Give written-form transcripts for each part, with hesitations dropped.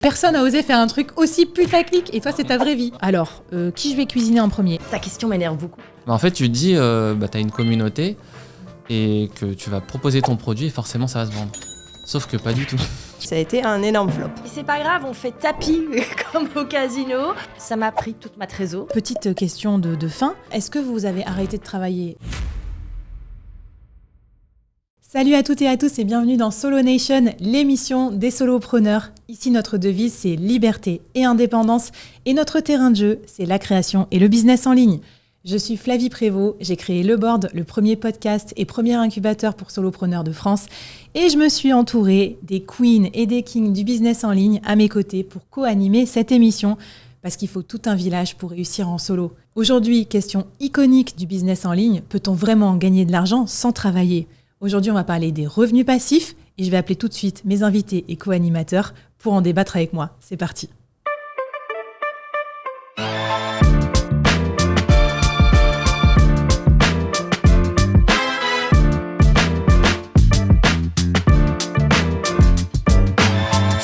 Personne n'a osé faire un truc aussi putaclic et toi c'est ta vraie vie. Alors, qui je vais cuisiner en premier ? Ta question m'énerve beaucoup. En fait, tu te dis, t'as une communauté et que tu vas proposer ton produit et forcément ça va se vendre. Sauf que pas du tout. Ça a été un énorme flop. Et c'est pas grave, on fait tapis comme au casino. Ça m'a pris toute ma trésor. Petite question de fin, est-ce que vous avez arrêté de travailler ? Salut à toutes et à tous et bienvenue dans Solo Nation, l'émission des solopreneurs. Ici, notre devise, c'est liberté et indépendance. Et notre terrain de jeu, c'est la création et le business en ligne. Je suis Flavie Prévost, j'ai créé Le Board, le premier podcast et premier incubateur pour solopreneurs de France. Et je me suis entourée des queens et des kings du business en ligne à mes côtés pour co-animer cette émission. Parce qu'il faut tout un village pour réussir en solo. Aujourd'hui, question iconique du business en ligne, peut-on vraiment gagner de l'argent sans travailler ? Aujourd'hui, on va parler des revenus passifs et je vais appeler tout de suite mes invités et co-animateurs pour en débattre avec moi. C'est parti.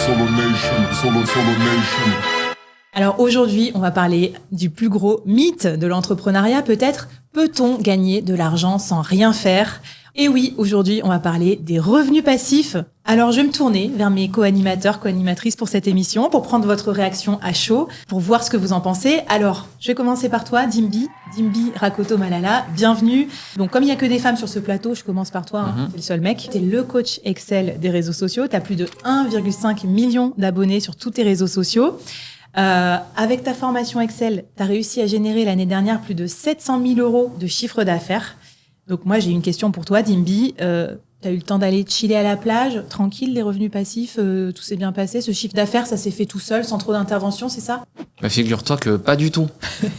Solo Nation. Alors aujourd'hui, on va parler du plus gros mythe de l'entrepreneuriat peut-être. Peut-on gagner de l'argent sans rien faire ? Et oui, aujourd'hui, on va parler des revenus passifs. Alors, je vais me tourner vers mes co-animateurs, co-animatrices pour cette émission, pour prendre votre réaction à chaud, pour voir ce que vous en pensez. Alors, je vais commencer par toi, Dimbi Rakoto Malala, bienvenue. Donc, comme il n'y a que des femmes sur ce plateau, je commence par toi, t'es le seul mec. T'es le coach Excel des réseaux sociaux. T'as plus de 1,5 million d'abonnés sur tous tes réseaux sociaux. Avec ta formation Excel, t'as réussi à générer l'année dernière plus de 700 000 euros de chiffre d'affaires. Donc moi, j'ai une question pour toi, Dimbi. T'as eu le temps d'aller chiller à la plage, tranquille, les revenus passifs, tout s'est bien passé. Ce chiffre d'affaires, ça s'est fait tout seul, sans trop d'intervention, c'est ça ? Figure-toi que pas du tout.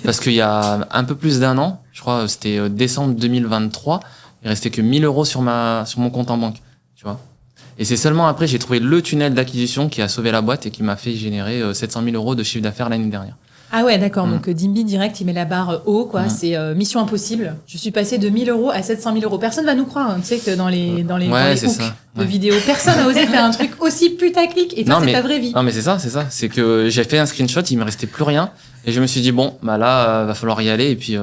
Parce qu'il y a un peu plus d'un an, je crois c'était décembre 2023, il restait que 1000 euros sur mon compte en banque, tu vois. Et c'est seulement après, j'ai trouvé le tunnel d'acquisition qui a sauvé la boîte et qui m'a fait générer 700 000 euros de chiffre d'affaires l'année dernière. Ah ouais, d'accord. Donc Dimbi direct, il met la barre haut, quoi. C'est mission impossible. Je suis passée de 1000 euros à 700 000 euros. Personne va nous croire. Tu sais que dans les hooks de vidéos, personne n'a osé faire un truc aussi putaclic. Et toi, c'est ta vraie vie. Non, mais c'est ça. C'est que j'ai fait un screenshot, il me restait plus rien. Et je me suis dit, bon, là, va falloir y aller. Et puis,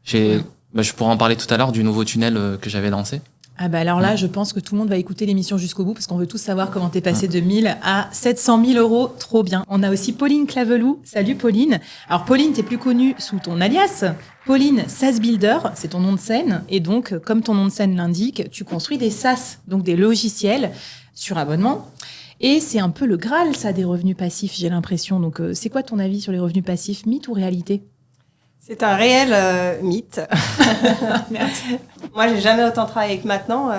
je pourrais en parler tout à l'heure du nouveau tunnel que j'avais lancé. Ah bah alors là, je pense que tout le monde va écouter l'émission jusqu'au bout parce qu'on veut tous savoir comment t'es passé de 1000 à 700 000 euros. Trop bien. On a aussi Pauline Claveloux. Salut Pauline. Alors Pauline, t'es plus connue sous ton alias. Pauline SaaS Builder, c'est ton nom de scène. Et donc, comme ton nom de scène l'indique, tu construis des SaaS, donc des logiciels sur abonnement. Et c'est un peu le Graal, ça, des revenus passifs, j'ai l'impression. Donc, c'est quoi ton avis sur les revenus passifs, mythe ou réalité ? C'est un réel mythe. Moi, j'ai jamais autant travaillé que maintenant.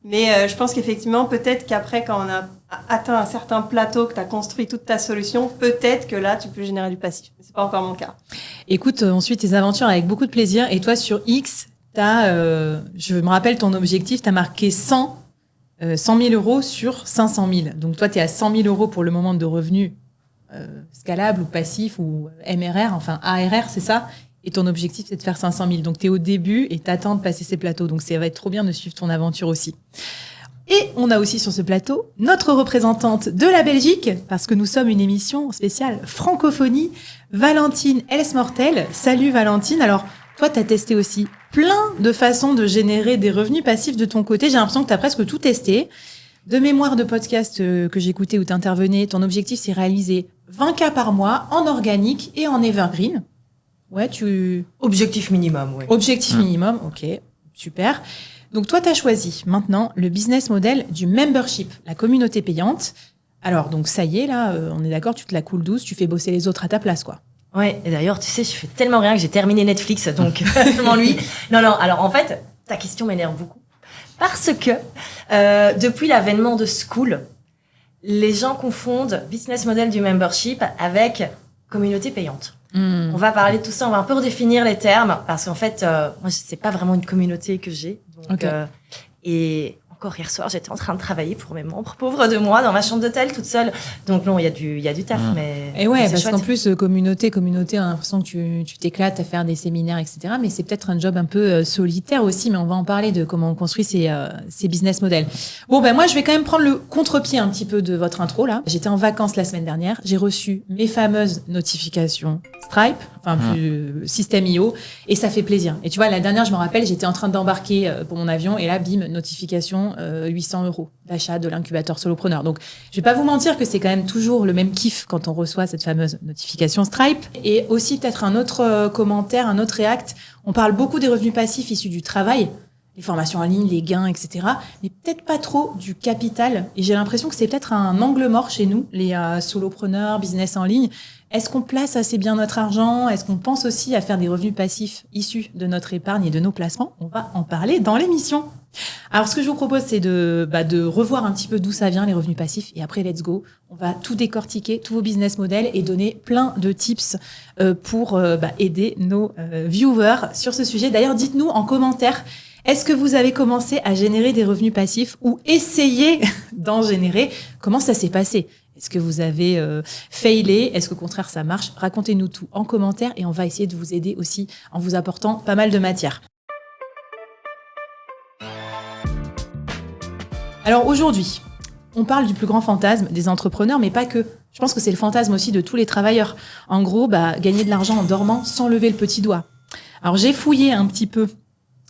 Mais je pense qu'effectivement, peut-être qu'après, quand on a atteint un certain plateau, que tu as construit toute ta solution, peut-être que là, tu peux générer du passif. Mais c'est pas encore mon cas. Écoute, on suit tes aventures avec beaucoup de plaisir. Et toi, sur X, je me rappelle ton objectif, tu as marqué 100 000 euros sur 500 000. Donc toi, tu es à 100 000 euros pour le moment de revenus scalable ou passif ou MRR, enfin ARR, c'est ça. Et ton objectif, c'est de faire 500 000. Donc, tu es au début et t'attends de passer ces plateaux. Donc, ça va être trop bien de suivre ton aventure aussi. Et on a aussi sur ce plateau notre représentante de la Belgique, parce que nous sommes une émission spéciale francophonie, Valentine Elsmortel. Salut Valentine. Alors, toi, tu as testé aussi plein de façons de générer des revenus passifs de ton côté. J'ai l'impression que tu as presque tout testé. De mémoire de podcast que j'écoutais où tu intervenais, ton objectif, c'est réaliser 20 cas par mois en organique et en evergreen. Ouais, Objectif minimum, oui. Objectif minimum, ok, super. Donc toi, tu as choisi maintenant le business model du membership, la communauté payante. Alors, donc ça y est, là, on est d'accord, tu te la coules douce, tu fais bosser les autres à ta place, quoi. Ouais, et d'ailleurs, tu sais, je fais tellement rien que j'ai terminé Netflix, donc je m'ennuie. Non, alors en fait, ta question m'énerve beaucoup. Parce que depuis l'avènement de Skool, les gens confondent business model du membership avec communauté payante. On va parler de tout ça, on va un peu redéfinir les termes, parce qu'en fait, moi, c'est pas vraiment une communauté que j'ai. Donc, et encore hier soir, j'étais en train de travailler pour mes membres, pauvres de moi, dans ma chambre d'hôtel, toute seule. Donc non, il y a du taf, mais... Et ouais, c'est parce chouette. qu'en plus, communauté, on a l'impression que tu t'éclates à faire des séminaires, etc. Mais c'est peut-être un job un peu solitaire aussi, mais on va en parler de comment on construit ces business models. Bon, moi, je vais quand même prendre le contre-pied un petit peu de votre intro, là. J'étais en vacances la semaine dernière, j'ai reçu mes fameuses notifications Stripe, plus système IO, et ça fait plaisir. Et tu vois, la dernière, je me rappelle, j'étais en train d'embarquer pour mon avion, et là, bim, notification, 800 € d'achat de l'incubateur solopreneur. Donc, je vais pas vous mentir que c'est quand même toujours le même kiff quand on reçoit cette fameuse notification Stripe. Et aussi, peut-être un autre commentaire, un autre react. On parle beaucoup des revenus passifs issus du travail, les formations en ligne, les gains, etc. Mais peut-être pas trop du capital. Et j'ai l'impression que c'est peut-être un angle mort chez nous, les solopreneurs, business en ligne. Est-ce qu'on place assez bien notre argent? Est-ce qu'on pense aussi à faire des revenus passifs issus de notre épargne et de nos placements? On va en parler dans l'émission. Alors, ce que je vous propose, c'est de revoir un petit peu d'où ça vient, les revenus passifs. Et après, let's go. On va tout décortiquer, tous vos business models et donner plein de tips pour aider nos viewers sur ce sujet. D'ailleurs, dites-nous en commentaire, est-ce que vous avez commencé à générer des revenus passifs ou essayé d'en générer? Comment ça s'est passé? Est-ce que vous avez failé? Est-ce qu'au contraire, ça marche? Racontez-nous tout en commentaire et on va essayer de vous aider aussi en vous apportant pas mal de matière. Alors aujourd'hui, on parle du plus grand fantasme des entrepreneurs, mais pas que. Je pense que c'est le fantasme aussi de tous les travailleurs. En gros, gagner de l'argent en dormant sans lever le petit doigt. Alors j'ai fouillé un petit peu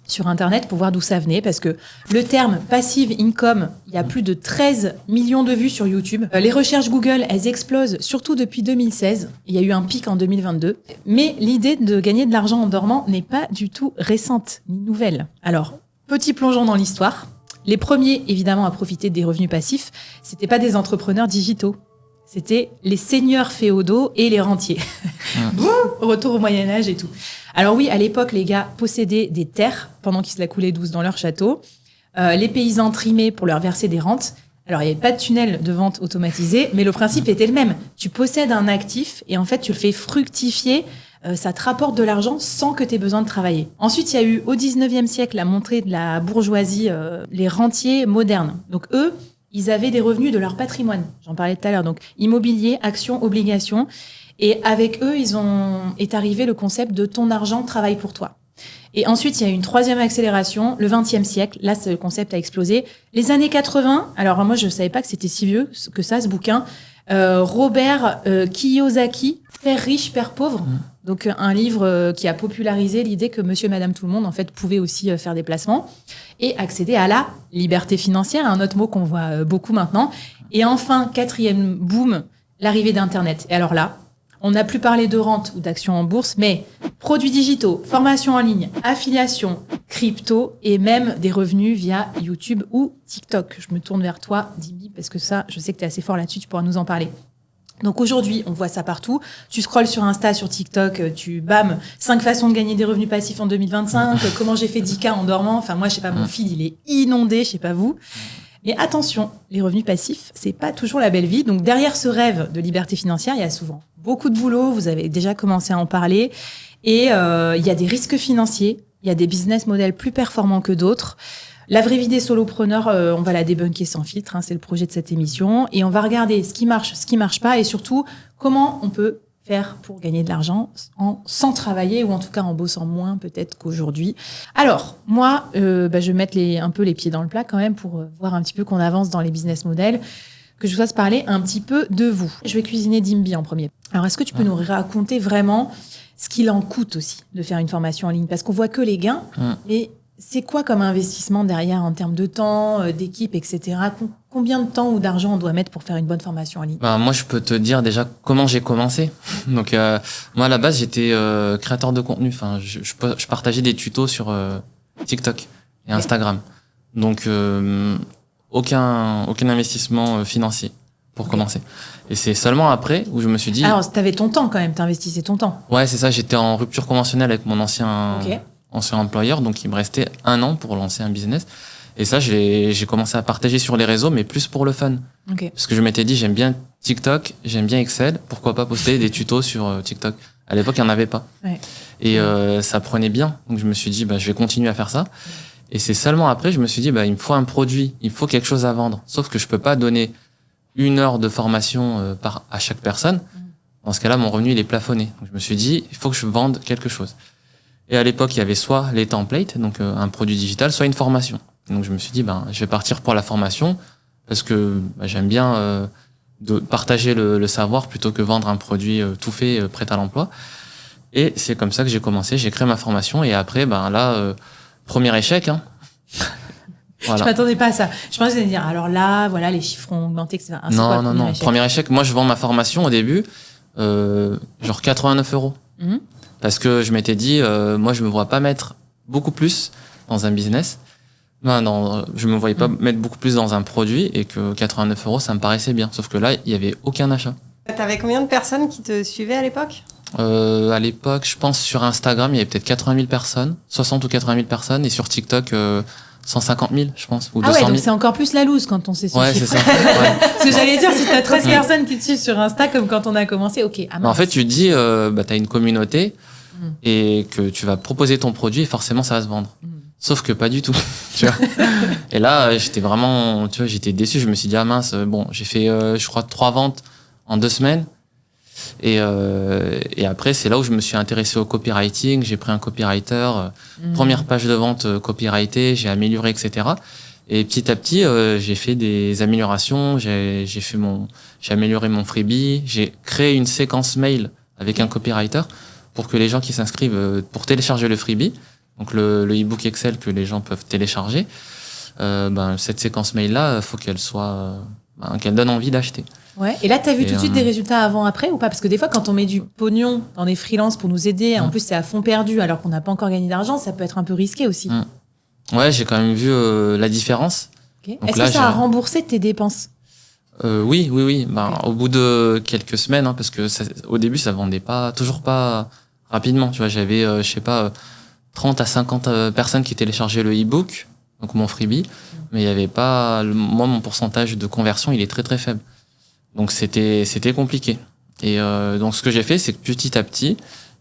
sur Internet pour voir d'où ça venait, parce que le terme passive income, il y a plus de 13 millions de vues sur YouTube. Les recherches Google, elles explosent, surtout depuis 2016. Il y a eu un pic en 2022. Mais l'idée de gagner de l'argent en dormant n'est pas du tout récente, ni nouvelle. Alors, petit plongeon dans l'histoire. Les premiers, évidemment, à profiter des revenus passifs, c'était pas des entrepreneurs digitaux. C'était les seigneurs féodaux et les rentiers. Retour au Moyen-Âge et tout. Alors oui, à l'époque, les gars possédaient des terres pendant qu'ils se la coulaient douce dans leur château. Les paysans trimaient pour leur verser des rentes. Alors, il n'y avait pas de tunnel de vente automatisé, mais le principe était le même. Tu possèdes un actif et en fait, tu le fais fructifier. Ça te rapporte de l'argent sans que tu aies besoin de travailler. Ensuite, il y a eu au 19e siècle la montée de la bourgeoisie, les rentiers modernes. Donc eux, ils avaient des revenus de leur patrimoine. J'en parlais tout à l'heure. Donc immobilier, actions, obligations. Et avec eux, est arrivé le concept de ton argent travaille pour toi. Et ensuite, il y a eu une troisième accélération, le 20e siècle. Là, ce concept a explosé. Les années 80, alors moi, je ne savais pas que c'était si vieux que ça, ce bouquin. Robert Kiyosaki, Père riche, Père pauvre. Donc, un livre qui a popularisé l'idée que monsieur et madame tout le monde, en fait, pouvaient aussi faire des placements et accéder à la liberté financière, un autre mot qu'on voit beaucoup maintenant. Et enfin, quatrième boom, l'arrivée d'Internet. Et alors là, on n'a plus parlé de rente ou d'actions en bourse, mais produits digitaux, formation en ligne, affiliation, crypto et même des revenus via YouTube ou TikTok. Je me tourne vers toi, Dimi, parce que ça, je sais que tu es assez fort là-dessus, tu pourras nous en parler. Donc aujourd'hui, on voit ça partout. Tu scrolles sur Insta, sur TikTok, 5 façons de gagner des revenus passifs en 2025, comment j'ai fait 10K en dormant. Enfin, moi, je sais pas, mon feed, il est inondé, je sais pas vous. Mais attention, les revenus passifs, c'est pas toujours la belle vie. Donc derrière ce rêve de liberté financière, il y a souvent beaucoup de boulot. Vous avez déjà commencé à en parler. Et il y a des risques financiers. Il y a des business models plus performants que d'autres. La vraie vie des solopreneurs, on va la débunker sans filtre. C'est le projet de cette émission. Et on va regarder ce qui marche pas. Et surtout, comment on peut faire pour gagner de l'argent sans travailler, ou en tout cas en bossant moins peut-être qu'aujourd'hui. Alors, moi, je vais mettre un peu les pieds dans le plat quand même pour voir un petit peu qu'on avance dans les business models, que je vous fasse parler un petit peu de vous. Je vais cuisiner Dimby en premier. Alors, est-ce que tu peux nous raconter vraiment ce qu'il en coûte aussi de faire une formation en ligne? Parce qu'on voit que les gains, mais c'est quoi comme investissement derrière en termes de temps, d'équipe, etc. Combien de temps ou d'argent on doit mettre pour faire une bonne formation en ligne? Moi, je peux te dire déjà comment j'ai commencé. Donc, moi, à la base, j'étais créateur de contenu. Enfin, je partageais des tutos sur TikTok et Instagram. Donc, aucun investissement financier pour commencer. Et c'est seulement après où je me suis dit... Alors, t'avais ton temps quand même, t'investissais ton temps. Ouais, c'est ça. J'étais en rupture conventionnelle avec mon ancien employeur. Donc, il me restait 1 an pour lancer un business. Et ça, j'ai commencé à partager sur les réseaux, mais plus pour le fun. Parce que je m'étais dit, j'aime bien TikTok, j'aime bien Excel. Pourquoi pas poster des tutos sur TikTok? À l'époque, il n'y en avait pas. Ouais. Et ça prenait bien. Donc, je me suis dit, je vais continuer à faire ça. Et c'est seulement après, je me suis dit, il me faut un produit, il me faut quelque chose à vendre. Sauf que je peux pas donner 1 heure de formation à chaque personne. Dans ce cas-là, mon revenu, il est plafonné. Donc, je me suis dit, il faut que je vende quelque chose. Et à l'époque, il y avait soit les templates, donc un produit digital, soit une formation. Donc, je me suis dit, je vais partir pour la formation parce que j'aime bien de partager le savoir plutôt que vendre un produit tout fait, prêt à l'emploi. Et c'est comme ça que j'ai commencé. J'ai créé ma formation et après, premier échec. Voilà. Je m'attendais pas à ça. Je pensais que dire, alors là, voilà, les chiffres ont augmenté, etc. Non. Premier échec. Moi, je vends ma formation au début, genre 89 €. Parce que je m'étais dit, moi, je me vois pas mettre beaucoup plus dans un business. Non, je me voyais pas mettre beaucoup plus dans un produit et que 89 €, ça me paraissait bien. Sauf que là, il y avait aucun achat. T'avais combien de personnes qui te suivaient à l'époque ? À l'époque, je pense sur Instagram, il y avait peut-être 80 000 personnes, 60 ou 80 000 personnes, et sur TikTok, 150 000, je pense, ou 200 000. Donc c'est encore plus la loose quand on sait ce Ouais, chiffre. c'est ça. Ouais. Parce que j'allais dire, si t'as 13 personnes qui te suivent sur Insta, comme quand on a commencé, ok. Mais en fait, tu te dis, t'as une communauté et que tu vas proposer ton produit et forcément, ça va se vendre. Sauf que pas du tout, tu vois. Et là, j'étais vraiment, tu vois, j'étais déçu. Je me suis dit, ah mince, j'ai fait, je crois, 3 ventes en 2 semaines. Et après, c'est là où je me suis intéressé au copywriting. J'ai pris un copywriter, première page de vente copyrightée, j'ai amélioré, etc. Et petit à petit, j'ai fait des améliorations. J'ai amélioré mon freebie. J'ai créé une séquence mail avec un copywriter pour que les gens qui s'inscrivent pour télécharger le freebie, donc le e-book Excel que les gens peuvent télécharger, cette séquence mail là, faut qu'elle soit, qu'elle donne envie d'acheter. Ouais. Et là, t'as vu tout de suite des résultats avant-après ou pas? Parce que des fois, quand on met du pognon dans des freelances pour nous aider, en plus c'est à fond perdu alors qu'on n'a pas encore gagné d'argent, ça peut être un peu risqué aussi. Ouais, j'ai quand même vu la différence. Okay. Est-ce que ça a remboursé tes dépenses? Oui. Au bout de quelques semaines, parce que au début, ça vendait toujours pas rapidement. Tu vois, j'avais, 30 à 50 personnes qui téléchargeaient le e-book, donc mon freebie, mais il y avait pas, moi, mon pourcentage de conversion, il est très très faible. Donc c'était compliqué. Et donc ce que j'ai fait, c'est que petit à petit,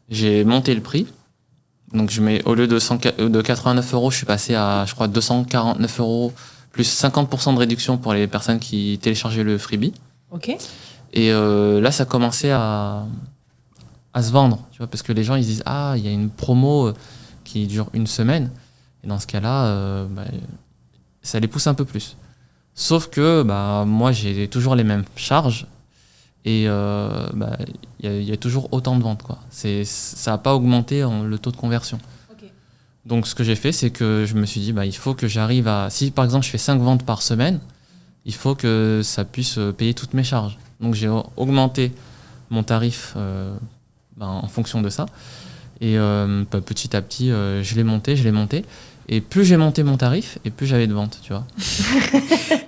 j'ai monté le prix. Donc au lieu de 89 €, je suis passé à, je crois, 249 € plus 50% de réduction pour les personnes qui téléchargeaient le freebie. Ok. Et là, ça commençait à se vendre, tu vois, parce que les gens ils disent, il y a une promo qui dure 1 semaine. Et dans ce cas-là, ça les pousse un peu plus. Sauf que moi, j'ai toujours les mêmes charges et y a toujours autant de ventes, quoi. Ça n'a pas augmenté le taux de conversion. Okay. Donc, ce que j'ai fait, c'est que je me suis dit, il faut que j'arrive à... Si, par exemple, je fais 5 ventes par semaine, il faut que ça puisse payer toutes mes charges. Donc, j'ai augmenté mon tarif en fonction de ça. Et petit à petit, je l'ai monté. Et plus j'ai monté mon tarif, et plus j'avais de ventes, tu vois.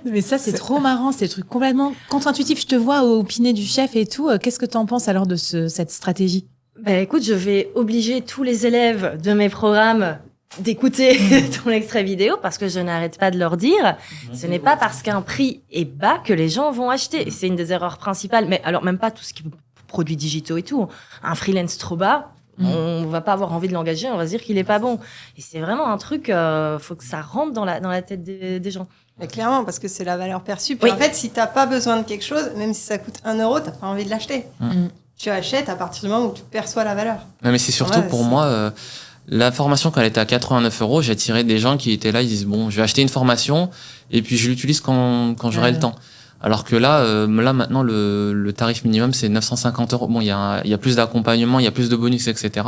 Mais ça, c'est trop marrant. C'est des trucs complètement contre-intuitifs. Je te vois au pinet du chef et tout. Qu'est-ce que tu en penses alors de cette stratégie? Écoute, je vais obliger tous les élèves de mes programmes d'écouter ton extrait vidéo parce que je n'arrête pas de leur dire, ce n'est pas parce qu'un prix est bas que les gens vont acheter. Et c'est une des erreurs principales. Mais alors, même pas tout ce qui est produits digitaux et tout. Un freelance trop bas, on va pas avoir envie de l'engager, on va se dire qu'il est pas bon. Et c'est vraiment un truc, faut que ça rentre dans la tête des gens. Mais clairement, parce que c'est la valeur perçue. Puis en fait, si t'as pas besoin de quelque chose, même si ça coûte 1 €, t'as pas envie de l'acheter. Tu achètes à partir du moment où tu perçois la valeur. Non, mais c'est surtout pour moi, la formation quand elle était à 89 €, j'attirais des gens qui étaient là, ils disent je vais acheter une formation et puis je l'utilise quand j'aurai le temps. Alors que là maintenant, le tarif minimum, c'est 950 €. Bon, il y a plus d'accompagnement, il y a plus de bonus, etc.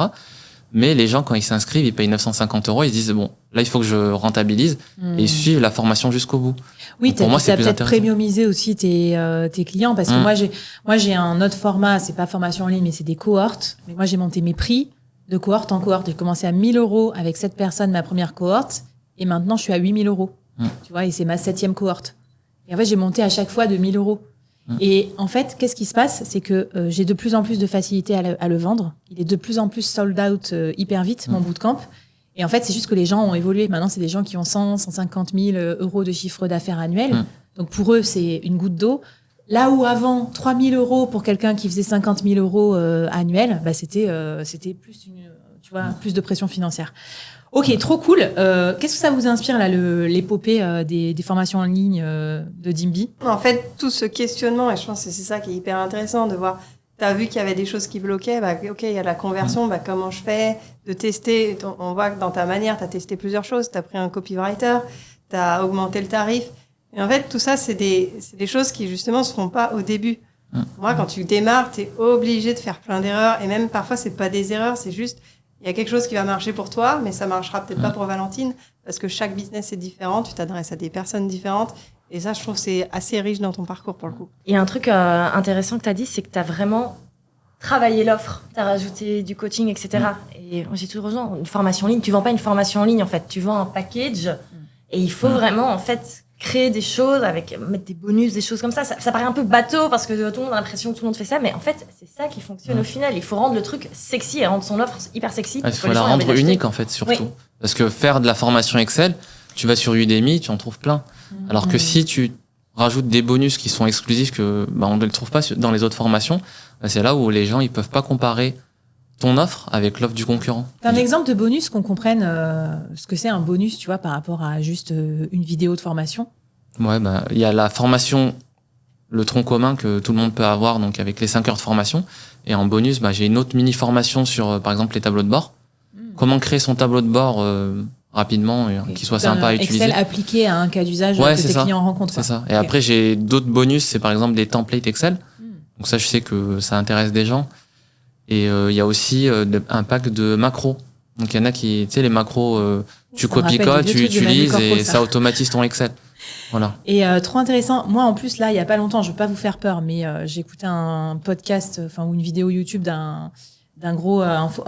Mais les gens, quand ils s'inscrivent, ils payent 950 €, ils se disent, là, il faut que je rentabilise et ils suivent la formation jusqu'au bout. Oui, tu as peut-être premiumisé aussi tes clients parce que moi, j'ai un autre format, c'est pas formation en ligne, mais c'est des cohortes. Mais moi, j'ai monté mes prix de cohorte en cohorte. J'ai commencé à 1 000 € avec 7 personnes, ma première cohorte. Et maintenant, je suis à 8 000 €. Tu vois, et c'est ma 7e cohorte. Et en fait, j'ai monté à chaque fois de 1 000 €. Et en fait, qu'est-ce qui se passe? C'est que j'ai de plus en plus de facilité à le vendre. Il est de plus en plus sold out hyper vite, mon bootcamp. Et en fait, c'est juste que les gens ont évolué. Maintenant, c'est des gens qui ont 100, 150 000 € de chiffre d'affaires annuel. Donc, pour eux, c'est une goutte d'eau. Là où avant, 3 000 € pour quelqu'un qui faisait 50 000 € annuel, c'était plus tu vois, plus de pression financière. Ok, trop cool. Qu'est-ce que ça vous inspire, là, l'épopée des formations en ligne de Dimby? En fait, tout ce questionnement, et je pense que c'est ça qui est hyper intéressant de voir. Tu as vu qu'il y avait des choses qui bloquaient, ok, il y a la conversion, comment je fais? De tester, on voit que dans ta manière, tu as testé plusieurs choses, tu as pris un copywriter, tu as augmenté le tarif. Et en fait, tout ça, c'est des choses qui, justement, se font pas au début. Moi, quand tu démarres, tu es obligé de faire plein d'erreurs, et même parfois, c'est pas des erreurs, c'est juste, il y a quelque chose qui va marcher pour toi, mais ça marchera peut-être pas pour Valentine, parce que chaque business est différent, tu t'adresses à des personnes différentes. Et ça, je trouve que c'est assez riche dans ton parcours, pour le coup. Il y a un truc intéressant que tu as dit, c'est que tu as vraiment travaillé l'offre, tu as rajouté du coaching, etc. Et moi, j'ai toujours dit, une formation en ligne, tu vends pas une formation en ligne, en fait, tu vends un package. Et il faut vraiment, en fait, créer des choses mettre des bonus, des choses comme ça. Ça paraît un peu bateau parce que tout le monde a l'impression que tout le monde fait ça, mais en fait, c'est ça qui fonctionne au final. Il faut rendre le truc sexy et rendre son offre hyper sexy. Il faut la rendre unique, en fait, surtout. Oui. Parce que faire de la formation Excel, tu vas sur Udemy, tu en trouves plein. Alors que si tu rajoutes des bonus qui sont exclusifs, que on ne les trouve pas dans les autres formations, c'est là où les gens ils peuvent pas comparer ton offre avec l'offre du concurrent. T'as un exemple de bonus qu'on comprenne ce que c'est un bonus, tu vois, par rapport à juste une vidéo de formation? Ouais, il y a la formation, le tronc commun que tout le monde peut avoir, donc avec les 5 heures de formation. Et en bonus, j'ai une autre mini formation sur, par exemple, les tableaux de bord. Comment créer son tableau de bord rapidement et qui soit sympa à utiliser. Excel appliqué à un cas d'usage que tes clients rencontrent. C'est ça. Et après, j'ai d'autres bonus, c'est par exemple des templates Excel. Donc ça, je sais que ça intéresse des gens. Et il y a aussi un pack de macros. Donc il y en a qui, tu sais, les macros, tu copies-colles, tu utilises et ça automatise ton Excel. Voilà. Et trop intéressant. Moi, en plus, là, il y a pas longtemps, je veux pas vous faire peur, mais j'ai écouté un podcast, ou une vidéo YouTube d'un gros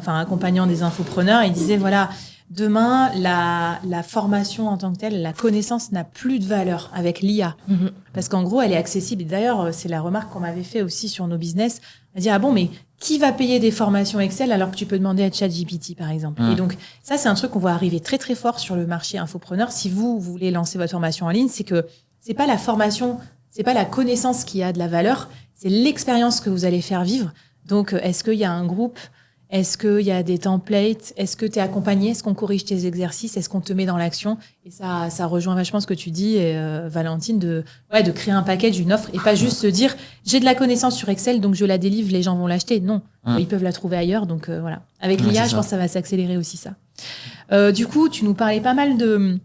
accompagnant des infopreneurs. Il disait, voilà, demain, la formation en tant que telle, la connaissance n'a plus de valeur avec l'IA. Parce qu'en gros, elle est accessible. Et d'ailleurs, c'est la remarque qu'on m'avait fait aussi sur nos business. On a dit, ah bon, mais qui va payer des formations Excel alors que tu peux demander à ChatGPT, par exemple? Et donc, ça, c'est un truc qu'on voit arriver très, très fort sur le marché infopreneur. Si vous voulez lancer votre formation en ligne, c'est que c'est pas la formation, c'est pas la connaissance qui a de la valeur, c'est l'expérience que vous allez faire vivre. Donc, est-ce qu'il y a un groupe? Est-ce qu'il y a des templates? Est-ce que tu es accompagné? Est-ce qu'on corrige tes exercices? Est-ce qu'on te met dans l'action? Et ça rejoint vachement ce que tu dis, Valentine, de créer un package, une offre, et pas juste se dire j'ai de la connaissance sur Excel, donc je la délivre, les gens vont l'acheter. Non, ils peuvent la trouver ailleurs. Donc voilà. Avec l'IA, je pense que ça va s'accélérer aussi ça. Du coup, tu nous parlais pas mal de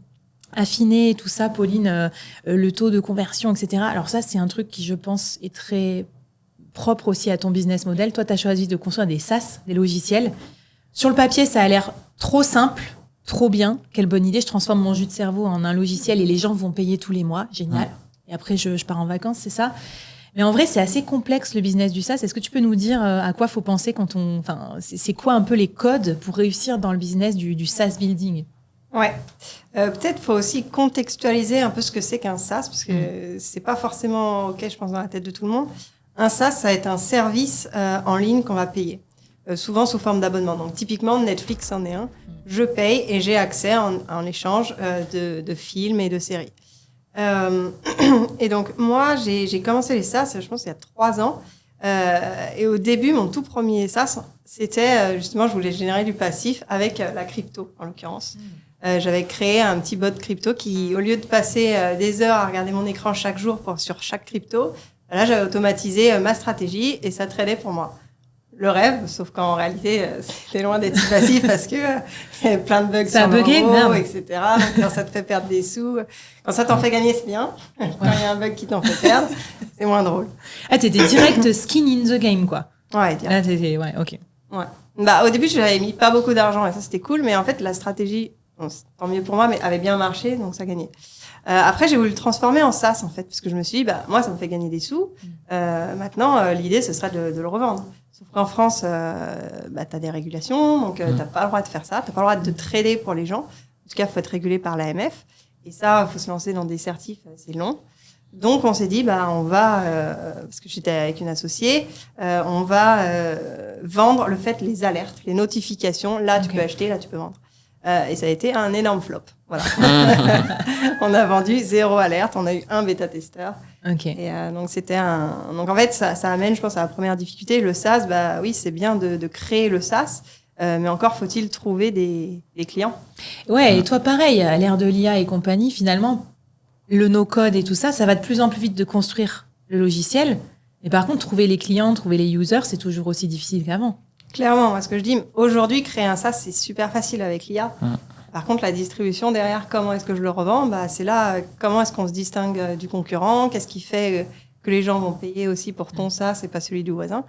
affiner et tout ça, Pauline, le taux de conversion, etc. Alors ça, c'est un truc qui, je pense, est très propre aussi à ton business model. Toi, tu as choisi de construire des SaaS, des logiciels. Sur le papier, ça a l'air trop simple, trop bien. Quelle bonne idée. Je transforme mon jus de cerveau en un logiciel et les gens vont payer tous les mois. Génial. Et après, je pars en vacances, c'est ça. Mais en vrai, c'est assez complexe, le business du SaaS. Est-ce que tu peux nous dire à quoi faut penser c'est quoi un peu les codes pour réussir dans le business du SaaS building? Ouais. Peut-être faut aussi contextualiser un peu ce que c'est qu'un SaaS, parce que c'est pas forcément OK, je pense, dans la tête de tout le monde. Un SaaS, ça va être un service en ligne qu'on va payer, souvent sous forme d'abonnement. Donc, typiquement, Netflix en est un. Je paye et j'ai accès en échange de films et de séries. Et donc, moi, j'ai commencé les SaaS, je pense, il y a 3 ans. Et au début, mon tout premier SaaS, c'était justement, je voulais générer du passif avec la crypto, en l'occurrence. J'avais créé un petit bot crypto qui, au lieu de passer des heures à regarder mon écran chaque jour sur chaque crypto, là, j'avais automatisé ma stratégie et ça tradait pour moi. Le rêve, sauf qu'en réalité, c'était loin d'être passif parce que il y avait plein de bugs sur l'euro, etc. Donc, quand ça te fait perdre des sous, quand ça t'en fait gagner, c'est bien. Quand il y a un bug qui t'en fait perdre, c'est moins drôle. Ah, t'étais direct skin in the game, quoi. Ouais, direct. Ouais, ok. Ouais. Au début, j'avais mis pas beaucoup d'argent et ça, c'était cool. Mais en fait, la stratégie, tant mieux pour moi, mais avait bien marché, donc ça gagnait. Après, j'ai voulu le transformer en SaaS, en fait, parce que je me suis dit, moi, ça me fait gagner des sous. Maintenant, l'idée, ce serait de le revendre. Sauf qu'en France, t'as des régulations, donc t'as pas le droit de faire ça. T'as pas le droit de trader pour les gens. En tout cas, faut être régulé par l'AMF. Et ça, faut se lancer dans des certifs, c'est long. Donc, on s'est dit, on va, parce que j'étais avec une associée, on va vendre les alertes, les notifications. Là, tu peux acheter, là, tu peux vendre. Et ça a été un énorme flop. Voilà. On a vendu 0 alerte. On a eu un bêta-testeur. Okay. Et donc, donc, en fait, ça amène, je pense, à la première difficulté. Le SaaS, oui, c'est bien de créer le SaaS. Mais encore faut-il trouver des clients. Ouais, et toi, pareil, à l'ère de l'IA et compagnie, finalement, le no-code et tout ça, ça va de plus en plus vite de construire le logiciel. Mais par contre, trouver les clients, trouver les users, c'est toujours aussi difficile qu'avant. Clairement, moi, ce que je dis, aujourd'hui, créer un SaaS, c'est super facile avec l'IA. Par contre, la distribution derrière, comment est-ce que je le revends ? C'est là, comment est-ce qu'on se distingue du concurrent ? Qu'est-ce qui fait que les gens vont payer aussi pour ton SaaS et pas celui du voisin ?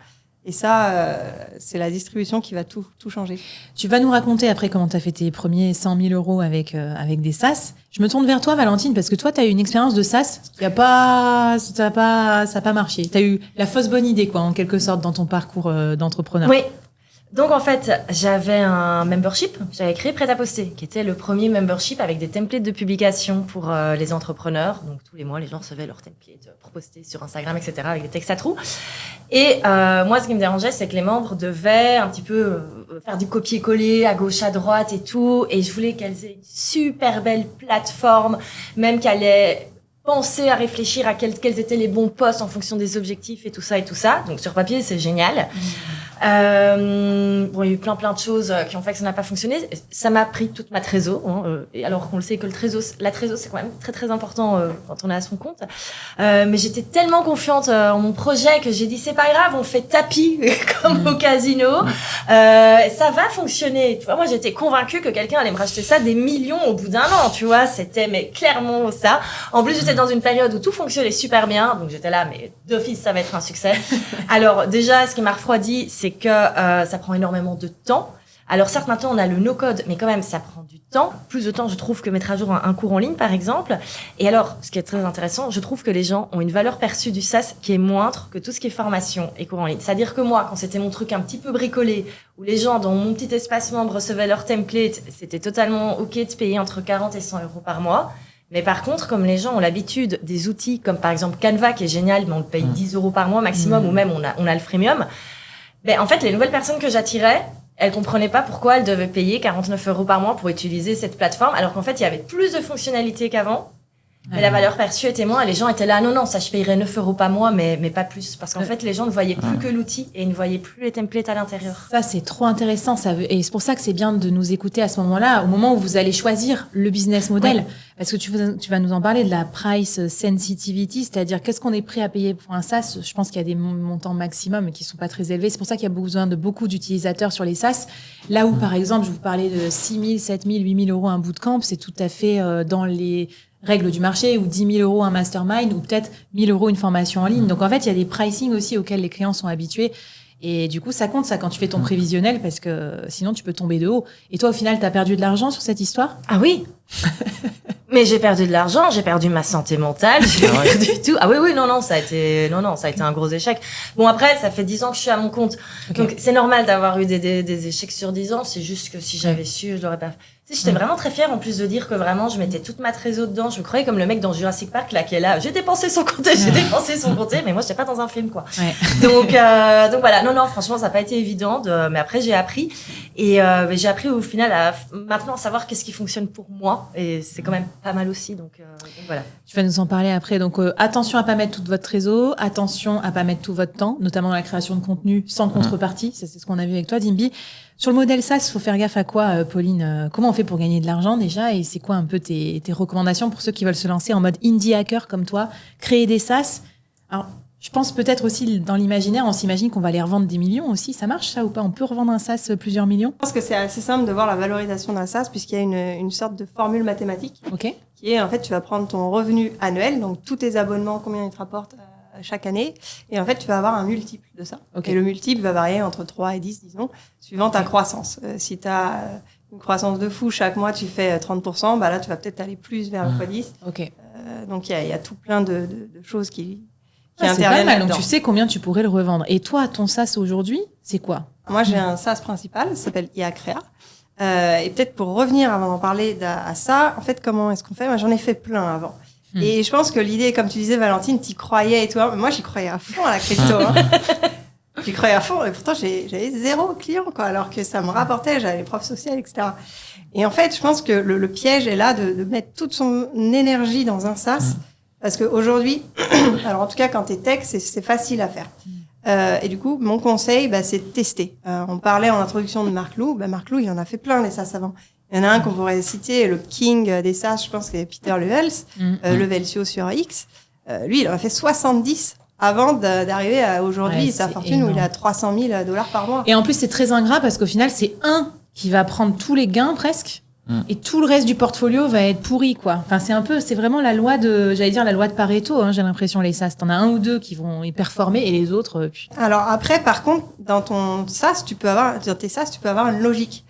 Et ça, c'est la distribution qui va tout changer. Tu vas nous raconter après comment tu as fait tes premiers 100 000 euros avec des SaaS. Je me tourne vers toi, Valentine, parce que toi, tu as eu une expérience de SaaS qui ça n'a pas marché. Tu as eu la fausse bonne idée, quoi, en quelque sorte, dans ton parcours d'entrepreneur. Oui. Donc, en fait, j'avais un membership. J'avais créé Prêt-à-Poster, qui était le premier membership avec des templates de publication pour les entrepreneurs. Donc, tous les mois, les gens recevaient leurs templates pour poster sur Instagram, etc., avec des textes à trous. Et moi, ce qui me dérangeait, c'est que les membres devaient un petit peu faire du copier-coller à gauche, à droite et tout. Et je voulais qu'elles aient une super belle plateforme, même qu'elles aient pensé à réfléchir à quels étaient les bons posts en fonction des objectifs et tout ça et tout ça. Donc, sur papier, c'est génial. Bon, il y a eu plein de choses qui ont fait que ça n'a pas fonctionné. Ça m'a pris toute ma trésor, et alors qu'on le sait que la trésor, c'est quand même très très important quand on est à son compte. Mais j'étais tellement confiante en mon projet que j'ai dit c'est pas grave, on fait tapis comme au casino. Ça va fonctionner. Tu vois, moi j'étais convaincue que quelqu'un allait me racheter ça des millions au bout d'un an. Tu vois, c'était mais clairement ça. En plus, j'étais dans une période où tout fonctionnait super bien, donc j'étais là, mais d'office ça va être un succès. Alors déjà, ce qui m'a refroidi, c'est que ça prend énormément de temps. Alors certes, maintenant, on a le no-code, mais quand même, ça prend du temps. Plus de temps, je trouve, que mettre à jour un cours en ligne, par exemple. Et alors, ce qui est très intéressant, je trouve que les gens ont une valeur perçue du SaaS qui est moindre que tout ce qui est formation et cours en ligne. C'est-à-dire que moi, quand c'était mon truc un petit peu bricolé, où les gens, dans mon petit espace membre, recevaient leur template, c'était totalement OK de payer entre 40 et 100 euros par mois. Mais par contre, comme les gens ont l'habitude des outils, comme par exemple Canva, qui est génial, mais on le paye 10 euros par mois maximum, ou même on a le freemium, ben, en fait, les nouvelles personnes que j'attirais, elles comprenaient pas pourquoi elles devaient payer 49 euros par mois pour utiliser cette plateforme, alors qu'en fait, il y avait plus de fonctionnalités qu'avant. Mais la valeur perçue était moins, et les gens étaient là, non, ça, je payerais 9 euros par mois, mais pas plus. Parce qu'en fait, les gens ne voyaient plus que l'outil et ils ne voyaient plus les templates à l'intérieur. Ça, c'est trop intéressant. Et c'est pour ça que c'est bien de nous écouter à ce moment-là, au moment où vous allez choisir le business model. Ouais. Parce que tu vas nous en parler de la price sensitivity, c'est-à-dire qu'est-ce qu'on est prêt à payer pour un SaaS. Je pense qu'il y a des montants maximum qui sont pas très élevés. C'est pour ça qu'il y a besoin de beaucoup d'utilisateurs sur les SaaS. Là où, par exemple, je vous parlais de 6 000, 7 000, 8 000 euros un bootcamp, c'est tout à fait dans les règles du marché, ou 10 000 euros un mastermind, ou peut-être 1 000 euros une formation en ligne. Donc, en fait, il y a des pricing aussi auxquels les clients sont habitués. Et du coup, ça compte, ça, quand tu fais ton prévisionnel, parce que sinon, tu peux tomber de haut. Et toi, au final, tu as perdu de l'argent sur cette histoire ? Ah oui. Mais j'ai perdu de l'argent, j'ai perdu ma santé mentale, j'ai perdu tout. Ah oui, non, ça a été un gros échec. Bon, après, ça fait 10 ans que je suis à mon compte. Okay. Donc, c'est normal d'avoir eu des échecs sur 10 ans. C'est juste que si j'avais su, je l'aurais pas fait. Tu sais, j'étais vraiment très fière, en plus de dire que vraiment, je mettais toute ma trésor dedans. Je me croyais comme le mec dans Jurassic Park, là, qui est là. J'ai dépensé son compte, mais moi, j'étais pas dans un film, quoi. Ouais. Donc voilà. Non, franchement, ça n'a pas été évident. Mais après, j'ai appris. Et j'ai appris au final à maintenant savoir qu'est-ce qui fonctionne pour moi. Et c'est quand même pas mal aussi. Donc voilà. Tu vas nous en parler après. Donc, attention à pas mettre toute votre trésor. Attention à pas mettre tout votre temps, notamment dans la création de contenu sans contrepartie. Ça, c'est ce qu'on a vu avec toi, Dimby. Sur le modèle SaaS, il faut faire gaffe à quoi, Pauline ? Comment on fait pour gagner de l'argent déjà ? Et c'est quoi un peu tes recommandations pour ceux qui veulent se lancer en mode indie hacker comme toi, créer des SaaS ? Alors, je pense peut-être aussi dans l'imaginaire, on s'imagine qu'on va les revendre des millions aussi. Ça marche ça ou pas ? On peut revendre un SaaS plusieurs millions ? Je pense que c'est assez simple de voir la valorisation d'un SaaS puisqu'il y a une sorte de formule mathématique qui est en fait tu vas prendre ton revenu annuel, donc tous tes abonnements, combien ils te rapportent chaque année, et en fait tu vas avoir un multiple de ça. Et le multiple va varier entre 3 et 10, disons, suivant ta croissance. Si tu as une croissance de fou, chaque mois tu fais 30%, bah là tu vas peut-être aller plus vers le x10. Donc il y a tout plein de choses qui interviennent. C'est pas mal, donc tu sais combien tu pourrais le revendre. Et toi, ton SaaS aujourd'hui, c'est quoi ? Moi j'ai un SaaS principal, ça s'appelle IA Créa. Et peut-être pour revenir avant d'en parler à ça, en fait comment est-ce qu'on fait ? Moi j'en ai fait plein avant. Et je pense que l'idée, comme tu disais, Valentine, t'y croyais et tout. Moi, j'y croyais à fond à la crypto. J'y croyais à fond et pourtant, j'avais 0 client, quoi, alors que ça me rapportait, j'avais les profs sociaux, etc. Et en fait, je pense que le piège est là de mettre toute son énergie dans un SaaS parce qu'aujourd'hui, alors en tout cas, quand t'es tech, c'est facile à faire. Et du coup, mon conseil, c'est de tester. On parlait en introduction de Marc Lou. Marc Lou, il en a fait plein des SaaS avant. Il y en a un qu'on pourrait citer, le king des SaaS, je pense, c'est Peter Levelsio sur X. Lui, il en a fait 70 avant d'arriver à aujourd'hui sa fortune énorme. Où il a $300,000 par mois. Et en plus, c'est très ingrat parce qu'au final, c'est un qui va prendre tous les gains presque. Et tout le reste du portfolio va être pourri, quoi. Enfin, c'est vraiment la loi la loi de Pareto, hein, j'ai l'impression, les SaaS. T'en as un ou deux qui vont y performer et les autres, Alors après, par contre, dans tes SaaS, tu peux avoir une logique.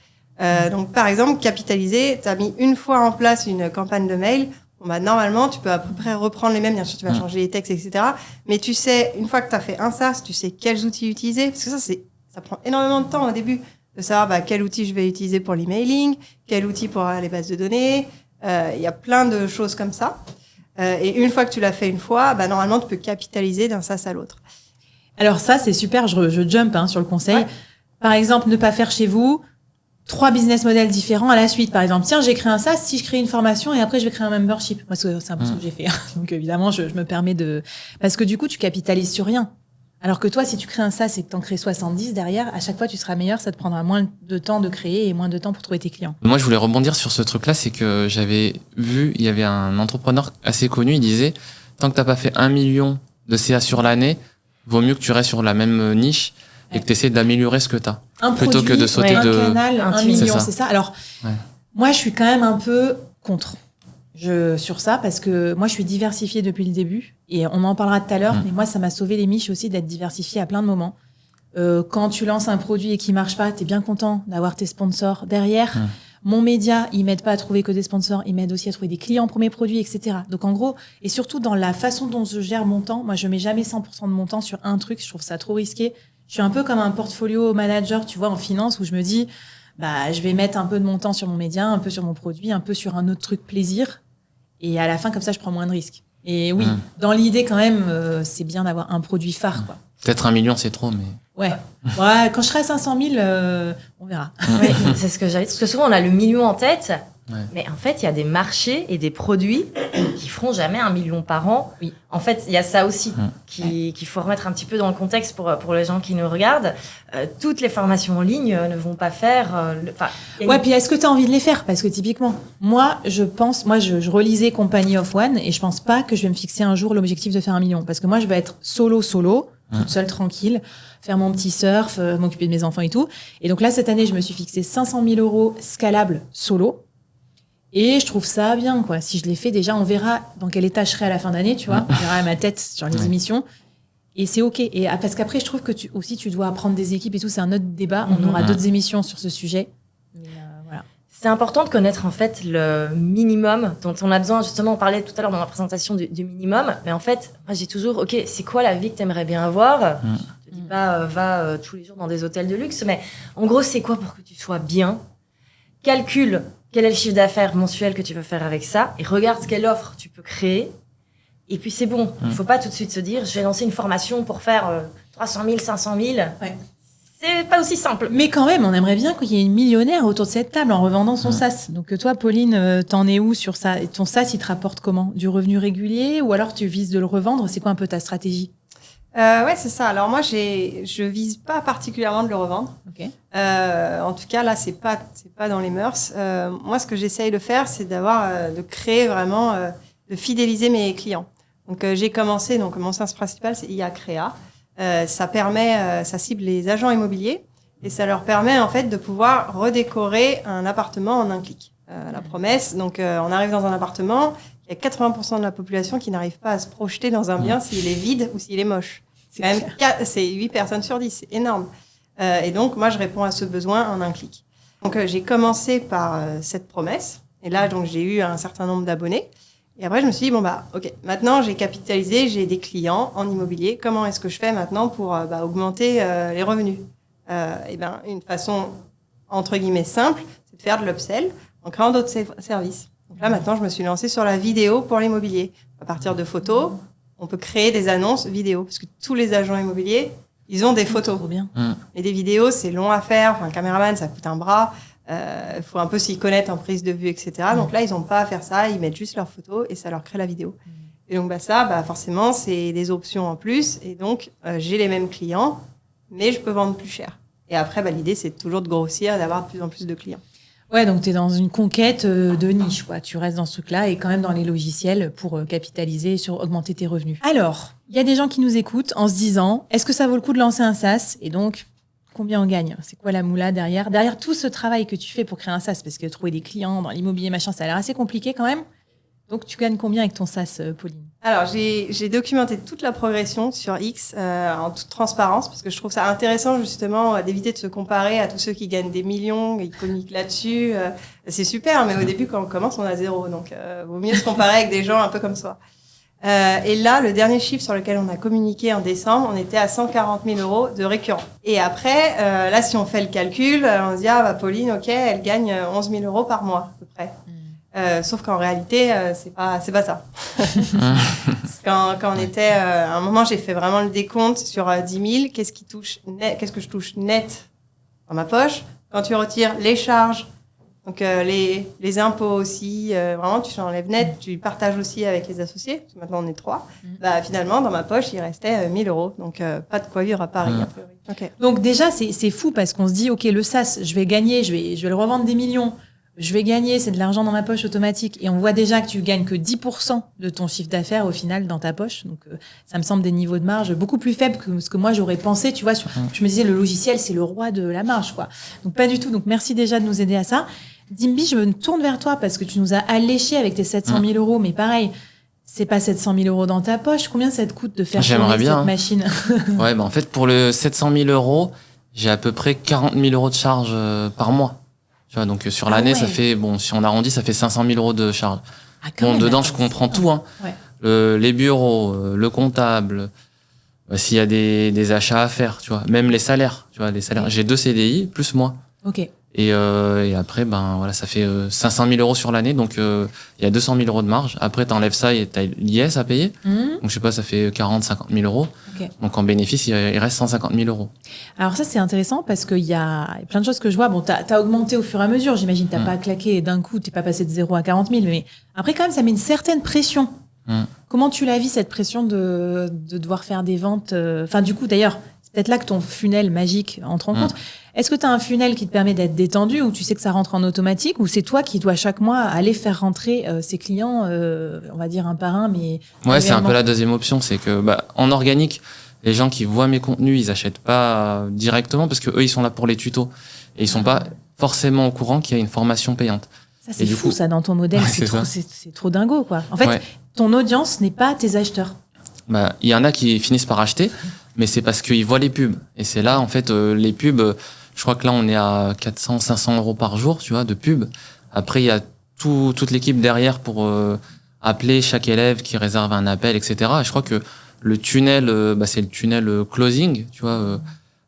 Donc, par exemple, capitaliser, t'as mis une fois en place une campagne de mail. Normalement, tu peux à peu près reprendre les mêmes. Bien sûr, tu vas changer les textes, etc. Mais tu sais, une fois que t'as fait un SaaS, tu sais quels outils utiliser. Parce que ça prend énormément de temps au début. De savoir quel outil je vais utiliser pour l'emailing, quel outil pour les bases de données. Il y a plein de choses comme ça. Et une fois que tu l'as fait une fois, normalement, tu peux capitaliser d'un SaaS à l'autre. Alors ça, c'est super. Je jump sur le conseil. Ouais. Par exemple, ne pas faire chez vous 3 business models différents à la suite. Par exemple, tiens, j'ai créé un SaaS, si je crée une formation et après je vais créer un membership. Moi, c'est un peu ce que j'ai fait. Donc évidemment, je me permets parce que du coup, tu capitalises sur rien. Alors que toi, si tu crées un SaaS et que tu en crées 70 derrière, à chaque fois, tu seras meilleur, ça te prendra moins de temps de créer et moins de temps pour trouver tes clients. Moi, je voulais rebondir sur ce truc-là, c'est que j'avais vu, il y avait un entrepreneur assez connu, il disait, tant que t'as pas fait 1 million de CA sur l'année, vaut mieux que tu restes sur la même niche et que tu essaies d'améliorer ce que t'as. Plutôt que de sauter un canal, 1 million, c'est ça. Alors, moi, je suis quand même un peu contre. Sur ça, parce que moi, je suis diversifiée depuis le début et on en parlera tout à l'heure, mais moi, ça m'a sauvé les miches aussi d'être diversifiée à plein de moments. Quand tu lances un produit et qu'il marche pas, t'es bien content d'avoir tes sponsors derrière. Mon média, ils m'aident pas à trouver que des sponsors, ils m'aident aussi à trouver des clients pour mes produits, etc. Donc, en gros, et surtout dans la façon dont je gère mon temps, moi, je mets jamais 100% de mon temps sur un truc, je trouve ça trop risqué. Je suis un peu comme un portfolio manager, tu vois, en finance, où je me dis, je vais mettre un peu de mon temps sur mon média, un peu sur mon produit, un peu sur un autre truc plaisir. Et à la fin, comme ça, je prends moins de risques. Et oui, dans l'idée, quand même, c'est bien d'avoir un produit phare, quoi. Peut-être 1 million, c'est trop, mais... Ouais, quand je serai à 500 000, on verra. Oui, c'est ce que j'allais dire. Parce que souvent, on a le million en tête, mais en fait, il y a des marchés et des produits qui feront jamais 1 million par an. Oui. En fait, il y a ça aussi qu'il faut remettre un petit peu dans le contexte pour les gens qui nous regardent. Toutes les formations en ligne ne vont pas faire... puis est-ce que tu as envie de les faire? Parce que typiquement, moi, je relisais Company of One et je pense pas que je vais me fixer un jour l'objectif de faire 1 million. Parce que moi, je vais être solo, toute seule, tranquille, faire mon petit surf, m'occuper de mes enfants et tout. Et donc là, cette année, je me suis fixé 500 000 € scalable solo. Et je trouve ça bien, quoi. Si je l'ai fait, déjà, on verra dans quel état je serai à la fin d'année, tu vois. On verra ma tête sur les émissions. Et c'est OK. Et parce qu'après, je trouve que tu dois apprendre des équipes et tout. C'est un autre débat. On aura d'autres émissions sur ce sujet. Mais voilà. C'est important de connaître, en fait, le minimum dont on a besoin. Justement, on parlait tout à l'heure dans la présentation du minimum. Mais en fait, moi, j'ai toujours, OK, c'est quoi la vie que t'aimerais bien avoir? Je te dis pas, va tous les jours dans des hôtels de luxe. Mais en gros, c'est quoi pour que tu sois bien? Calcule quel est le chiffre d'affaires mensuel que tu veux faire avec ça et regarde quelle offre tu peux créer. Et puis, c'est bon. Il ne faut pas tout de suite se dire, je vais lancer une formation pour faire 300 000, 500 000. Ouais. C'est pas aussi simple. Mais quand même, on aimerait bien qu'il y ait une millionnaire autour de cette table en revendant son SaaS. Donc toi, Pauline, t'en es où sur ça? Et ton SaaS, il te rapporte comment? Du revenu régulier ou alors tu vises de le revendre? C'est quoi un peu ta stratégie? Ouais, c'est ça. Alors moi, je vise pas particulièrement de le revendre. Okay. En tout cas, là, c'est pas dans les mœurs. Moi, ce que j'essaye de faire, c'est de créer vraiment, de fidéliser mes clients. Donc, j'ai commencé. Donc, mon SaaS principal, c'est IA Créa. Ça cible les agents immobiliers et ça leur permet en fait de pouvoir redécorer un appartement en un clic. La promesse. Donc, on arrive dans un appartement. Il y a 80% de la population qui n'arrive pas à se projeter dans un bien s'il est vide ou s'il est moche. C'est 8 personnes sur 10, c'est énorme. Et donc, moi, je réponds à ce besoin en un clic. Donc, j'ai commencé par cette promesse. Et là, donc, j'ai eu un certain nombre d'abonnés. Et après, je me suis dit, OK, maintenant, j'ai capitalisé, j'ai des clients en immobilier. Comment est-ce que je fais maintenant pour augmenter les revenus? Une façon, entre guillemets, simple, c'est de faire de l'upsell en créant d'autres services. Donc là, maintenant, je me suis lancée sur la vidéo pour l'immobilier. À partir de photos, on peut créer des annonces vidéo. Parce que tous les agents immobiliers, ils ont des photos. Trop bien. Et des vidéos, c'est long à faire. Enfin, un caméraman, ça coûte un bras. Faut un peu s'y connaître en prise de vue, etc. Donc là, ils n'ont pas à faire ça. Ils mettent juste leurs photos et ça leur crée la vidéo. Et donc, ça, forcément, c'est des options en plus. Et donc, j'ai les mêmes clients, mais je peux vendre plus cher. Et après, l'idée, c'est toujours de grossir et d'avoir de plus en plus de clients. Ouais, donc tu es dans une conquête de niche, quoi. Tu restes dans ce truc-là et quand même dans les logiciels pour capitaliser sur augmenter tes revenus. Alors, il y a des gens qui nous écoutent en se disant, est-ce que ça vaut le coup de lancer un SaaS? Et donc, combien on gagne? C'est quoi la moula derrière? Derrière tout ce travail que tu fais pour créer un SaaS, parce que trouver des clients dans l'immobilier, machin, ça a l'air assez compliqué quand même. Donc, tu gagnes combien avec ton SaaS, Pauline? Alors, j'ai documenté toute la progression sur X en toute transparence parce que je trouve ça intéressant justement d'éviter de se comparer à tous ceux qui gagnent des millions et qui communiquent là-dessus. C'est super, mais au début, quand on commence, on a 0. Donc, vaut mieux se comparer avec des gens un peu comme soi. Et là, le dernier chiffre sur lequel on a communiqué en décembre, on était à 140 000 euros de récurrent. Et après, là, si on fait le calcul, on se dit, Pauline, ok, elle gagne 11 000 euros par mois, à peu près. Sauf qu'en réalité, c'est pas ça. quand on était, à un moment, j'ai fait vraiment le décompte sur 10 000. Qu'est-ce que je touche net dans ma poche? Quand tu retires les charges, donc les impôts aussi, vraiment, tu enlèves net, tu partages aussi avec les associés, parce que maintenant on est 3. Finalement, dans ma poche, il restait 1 000 euros. Donc, pas de quoi vivre à Paris, a priori. Okay. Donc déjà, c'est fou parce qu'on se dit, ok, le SaaS, je vais gagner, je vais le revendre des millions. Je vais gagner, c'est de l'argent dans ma poche automatique. Et on voit déjà que tu gagnes que 10% de ton chiffre d'affaires au final dans ta poche. Donc, ça me semble des niveaux de marge beaucoup plus faibles que ce que moi j'aurais pensé. Tu vois, je me disais, le logiciel, c'est le roi de la marge, quoi. Donc, pas du tout. Donc, merci déjà de nous aider à ça. Dimby, je me tourne vers toi parce que tu nous as alléché avec tes 700 000 euros. Mais pareil, c'est pas 700 000 euros dans ta poche. Combien ça te coûte de faire tourner cette machine? Ouais, en fait, pour le 700 000 euros, j'ai à peu près 40 000 euros de charge par mois. Tu vois, donc sur l'année, ça fait, si on arrondit, ça fait 500 000 euros de charge. Dedans, je comprends tout, hein. Ouais. Les bureaux, le comptable, s'il y a des achats à faire, tu vois, même les salaires, tu vois, les salaires. J'ai 2 CDI plus moi. Ok. Et après, ça fait 500 000 euros sur l'année, donc il y a 200 000 euros de marge. Après, t'enlèves ça et t'as l'IS à payer. Donc je sais pas, ça fait 40-50 000 euros. Okay. Donc en bénéfice, il reste 150 000 euros. Alors ça, c'est intéressant parce qu'il y a plein de choses que je vois. Bon, t'as augmenté au fur et à mesure, j'imagine. T'as pas claqué d'un coup, t'es pas passé de 0 à 40 000. Mais après, quand même, ça met une certaine pression. Comment tu la vis, cette pression de devoir faire des ventes? Enfin, du coup, d'ailleurs, c'est peut-être là que ton funnel magique entre en compte. Est-ce que tu as un funnel qui te permet d'être détendu ou tu sais que ça rentre en automatique ou c'est toi qui dois chaque mois aller faire rentrer ses clients, on va dire un par un, mais... Ouais, c'est un peu la deuxième option. C'est que en organique, les gens qui voient mes contenus, ils achètent pas directement parce que eux, ils sont là pour les tutos. Et ils sont pas forcément au courant qu'il y a une formation payante. Ça, c'est fou, ça, dans ton modèle. C'est trop dingo, quoi. En fait, ton audience n'est pas tes acheteurs. Il y en a qui finissent par acheter, mais c'est parce qu'ils voient les pubs. Et c'est là, en fait, les pubs... Je crois que là, on est à 400-500 euros par jour, tu vois, de pub. Après, il y a toute l'équipe derrière pour appeler chaque élève qui réserve un appel, etc. Et je crois que le tunnel, c'est le tunnel closing, tu vois.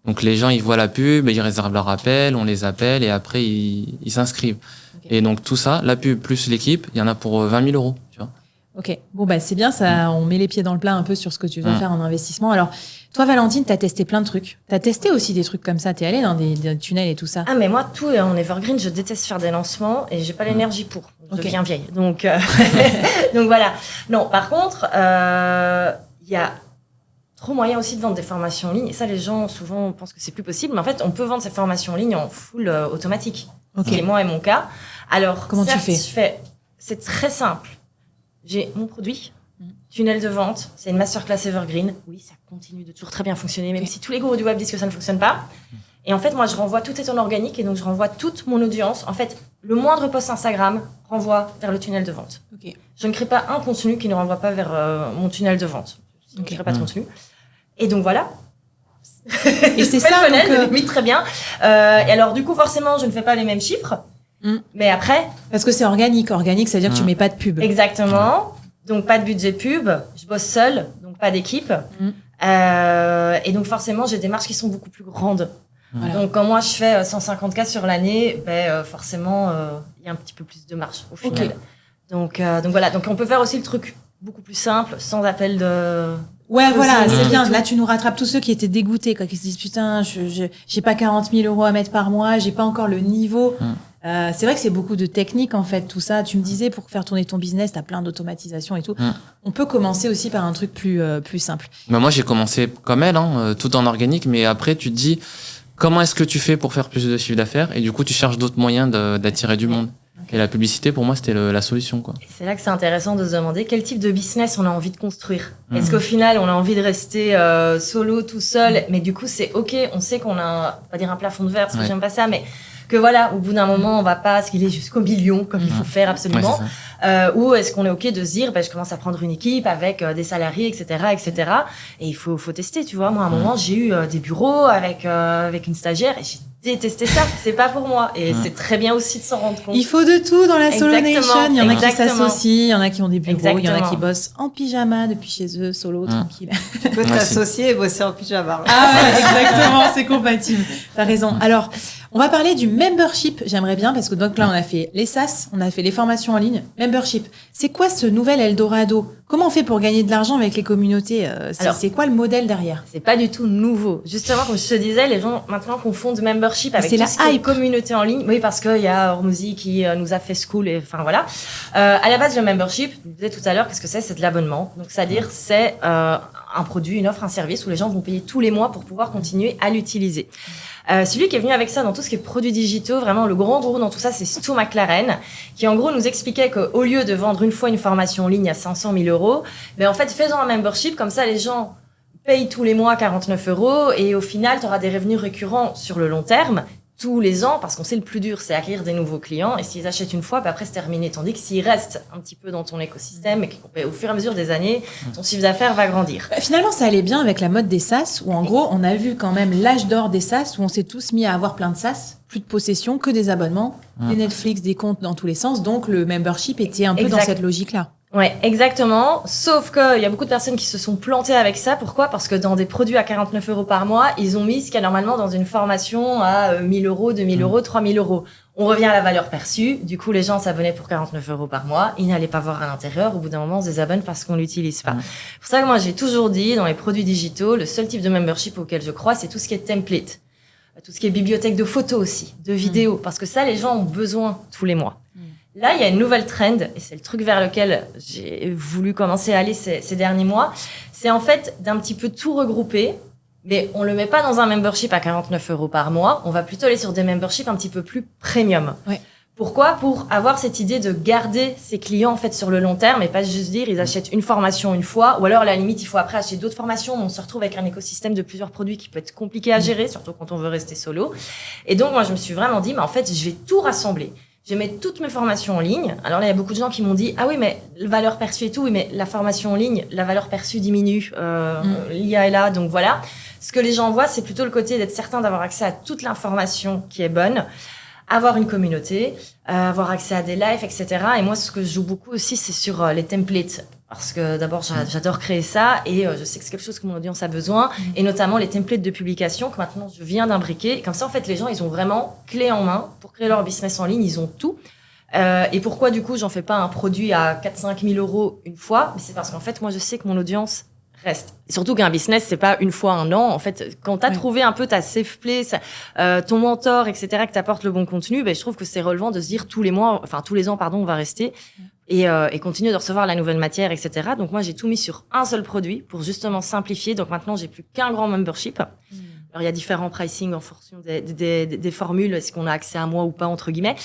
Donc, les gens, ils voient la pub, ils réservent leur appel, on les appelle et après, ils s'inscrivent. Okay. Et donc, tout ça, la pub plus l'équipe, il y en a pour 20 000 euros, tu vois. Ok, bon c'est bien, ça. On met les pieds dans le plat un peu sur ce que tu vas faire en investissement. Alors, toi, Valentine, t'as testé plein de trucs. T'as testé aussi des trucs comme ça. T'es allée dans des tunnels et tout ça. Ah, mais moi, tout en evergreen, je déteste faire des lancements et j'ai pas l'énergie pour. Je deviens vieille. Donc, donc voilà. Non, par contre, il y a trop moyen aussi de vendre des formations en ligne. Et ça, les gens souvent pensent que c'est plus possible. Mais en fait, on peut vendre ces formations en ligne en full automatique. Okay. C'est moi et mon cas. Alors, comment tu fais? C'est très simple. J'ai mon produit, tunnel de vente, c'est une masterclass evergreen. Oui, ça continue de toujours très bien fonctionner, même si tous les gourous du web disent que ça ne fonctionne pas. Et en fait, moi, je renvoie, tout est en organique, et donc je renvoie toute mon audience. En fait, le moindre post Instagram renvoie vers le tunnel de vente. Okay. Je ne crée pas un contenu qui ne renvoie pas vers mon tunnel de vente. Je ne crée pas de contenu. Et donc voilà. Et c'est ça, oui, très bien. Et alors, du coup, forcément, je ne fais pas les mêmes chiffres. Mais après... Parce que c'est organique. Organique, ça veut dire que tu mets pas de pub. Exactement. Donc, pas de budget pub. Je bosse seule, donc pas d'équipe. Et donc, forcément, j'ai des marges qui sont beaucoup plus grandes. Voilà. Donc, quand moi, je fais 150K sur l'année, forcément, il y a un petit peu plus de marge au final. Okay. Donc, voilà. Donc, on peut faire aussi le truc beaucoup plus simple, sans appel de... Ouais, voilà, c'est bien. Là, tu nous rattrapes tous ceux qui étaient dégoûtés, quoi, qui se disent, putain, j'ai pas 40 000 euros à mettre par mois, j'ai pas encore le niveau. C'est vrai que c'est beaucoup de techniques en fait, tout ça. Tu me disais pour faire tourner ton business, t'as plein d'automatisation et tout. On peut commencer aussi par un truc plus simple. Bah moi j'ai commencé comme elle, tout en organique, mais après tu te dis comment est-ce que tu fais pour faire plus de chiffre d'affaires et du coup tu cherches d'autres moyens d'attirer du monde. Et la publicité pour moi c'était la solution quoi. Et c'est là que c'est intéressant de se demander quel type de business on a envie de construire. Est-ce qu'au final on a envie de rester solo tout seul, mais du coup c'est ok, on sait qu'on a, on va dire un plafond de verre parce que j'aime pas ça, mais que voilà, au bout d'un moment, on va pas scaler jusqu'au million comme il faut faire absolument. Ou est-ce qu'on est ok de se dire, je commence à prendre une équipe avec des salariés, etc., etc. Et il faut tester, tu vois. Moi, à un moment, j'ai eu des bureaux avec une stagiaire et j'ai détesté ça. C'est pas pour moi. Et c'est très bien aussi de s'en rendre compte. Il faut de tout dans la Solo Exactement, Nation. Il y en a qui exactement. s'associent, il y en a qui ont des bureaux, il y en a Exactement. qui bossent en pyjama depuis chez eux, solo, tranquille. Tu peux t'associer et bosser en pyjama. Ah ouais, exactement, c'est compatible. T'as raison. Alors, on va parler du membership, j'aimerais bien, parce que donc là, on a fait les SaaS, on a fait les formations en ligne. Membership, c'est quoi ce nouvel Eldorado? Comment on fait pour gagner de l'argent avec les communautés? C'est quoi le modèle derrière? C'est pas du tout nouveau. Justement, comme je te disais, les gens maintenant confondent membership avec c'est tout la ce qui est hype. communauté en ligne. Oui, parce qu'il y a Hormozy qui nous a fait school et enfin voilà. À la base, le membership, je vous disais tout à l'heure, qu'est-ce que c'est? C'est de l'abonnement. Donc, c'est-à-dire, c'est un produit, une offre, un service où les gens vont payer tous les mois pour pouvoir continuer à l'utiliser. Celui qui est venu avec ça dans tout ce qui est produits digitaux, vraiment le grand gourou dans tout ça, c'est Stu McLaren, qui en gros nous expliquait qu'au lieu de vendre une fois une formation en ligne à 500 000 euros, en fait, faisons un membership, comme ça les gens payent tous les mois 49 euros et au final, tu auras des revenus récurrents sur le long terme, tous les ans, parce qu'on sait le plus dur, c'est acquérir des nouveaux clients. Et s'ils achètent une fois, après, c'est terminé. Tandis que s'ils restent un petit peu dans ton écosystème et qu'au fur et à mesure des années, ton chiffre d'affaires va grandir. Finalement, ça allait bien avec la mode des SaaS, où en gros, on a vu quand même l'âge d'or des SaaS, où on s'est tous mis à avoir plein de SaaS, plus de possession, que des abonnements, des Netflix, des comptes dans tous les sens. Donc, le membership était un peu dans cette logique-là. Ouais, exactement. Sauf qu'il y a beaucoup de personnes qui se sont plantées avec ça. Pourquoi? Parce que dans des produits à 49 euros par mois, ils ont mis ce qu'il y a normalement dans une formation à 1000 euros, 2000 euros, 3000 euros. On revient à la valeur perçue. Du coup, les gens s'abonnaient pour 49 euros par mois. Ils n'allaient pas voir à l'intérieur. Au bout d'un moment, on se désabonne parce qu'on l'utilise pas. C'est pour ça que moi, j'ai toujours dit, dans les produits digitaux, le seul type de membership auquel je crois, c'est tout ce qui est template. Tout ce qui est bibliothèque de photos aussi, de vidéos. Parce que ça, les gens ont besoin tous les mois. Là, il y a une nouvelle trend, et c'est le truc vers lequel j'ai voulu commencer à aller ces derniers mois. C'est en fait d'un petit peu tout regrouper, mais on le met pas dans un membership à 49 euros par mois. On va plutôt aller sur des memberships un petit peu plus premium. Ouais. Pourquoi? Pour avoir cette idée de garder ses clients en fait sur le long terme et pas juste dire ils achètent une formation une fois, ou alors à la limite il faut après acheter d'autres formations. On se retrouve avec un écosystème de plusieurs produits qui peut être compliqué à gérer, surtout quand on veut rester solo. Et donc moi je me suis vraiment dit, mais en fait je vais tout rassembler. Je vais mettre toutes mes formations en ligne. Alors là, il y a beaucoup de gens qui m'ont dit, ah oui, mais la valeur perçue et tout, oui, mais la formation en ligne, la valeur perçue diminue, l'IA est là, donc voilà. Ce que les gens voient, c'est plutôt le côté d'être certain d'avoir accès à toute l'information qui est bonne, avoir une communauté, avoir accès à des lives, etc. Et moi, ce que je joue beaucoup aussi, c'est sur les templates. Parce que d'abord, j'adore créer ça et je sais que c'est quelque chose que mon audience a besoin. Et notamment les templates de publication que maintenant je viens d'imbriquer. Comme ça, en fait, les gens, ils ont vraiment clé en main pour créer leur business en ligne. Ils ont tout. Et pourquoi, du coup, j'en fais pas un produit à 4-5 000 euros une fois? Mais c'est parce qu'en fait, moi, je sais que mon audience reste. Et surtout qu'un business, c'est pas une fois un an. En fait, quand t'as trouvé un peu ta safe place, ton mentor, etc., que t'apportes le bon contenu, je trouve que c'est relevant de se dire tous les ans, on va rester. Et continuer de recevoir la nouvelle matière, etc. Donc moi, j'ai tout mis sur un seul produit pour justement simplifier. Donc maintenant, j'ai plus qu'un grand membership. Alors il y a différents pricing en fonction des formules, est-ce qu'on a accès à moi ou pas entre guillemets,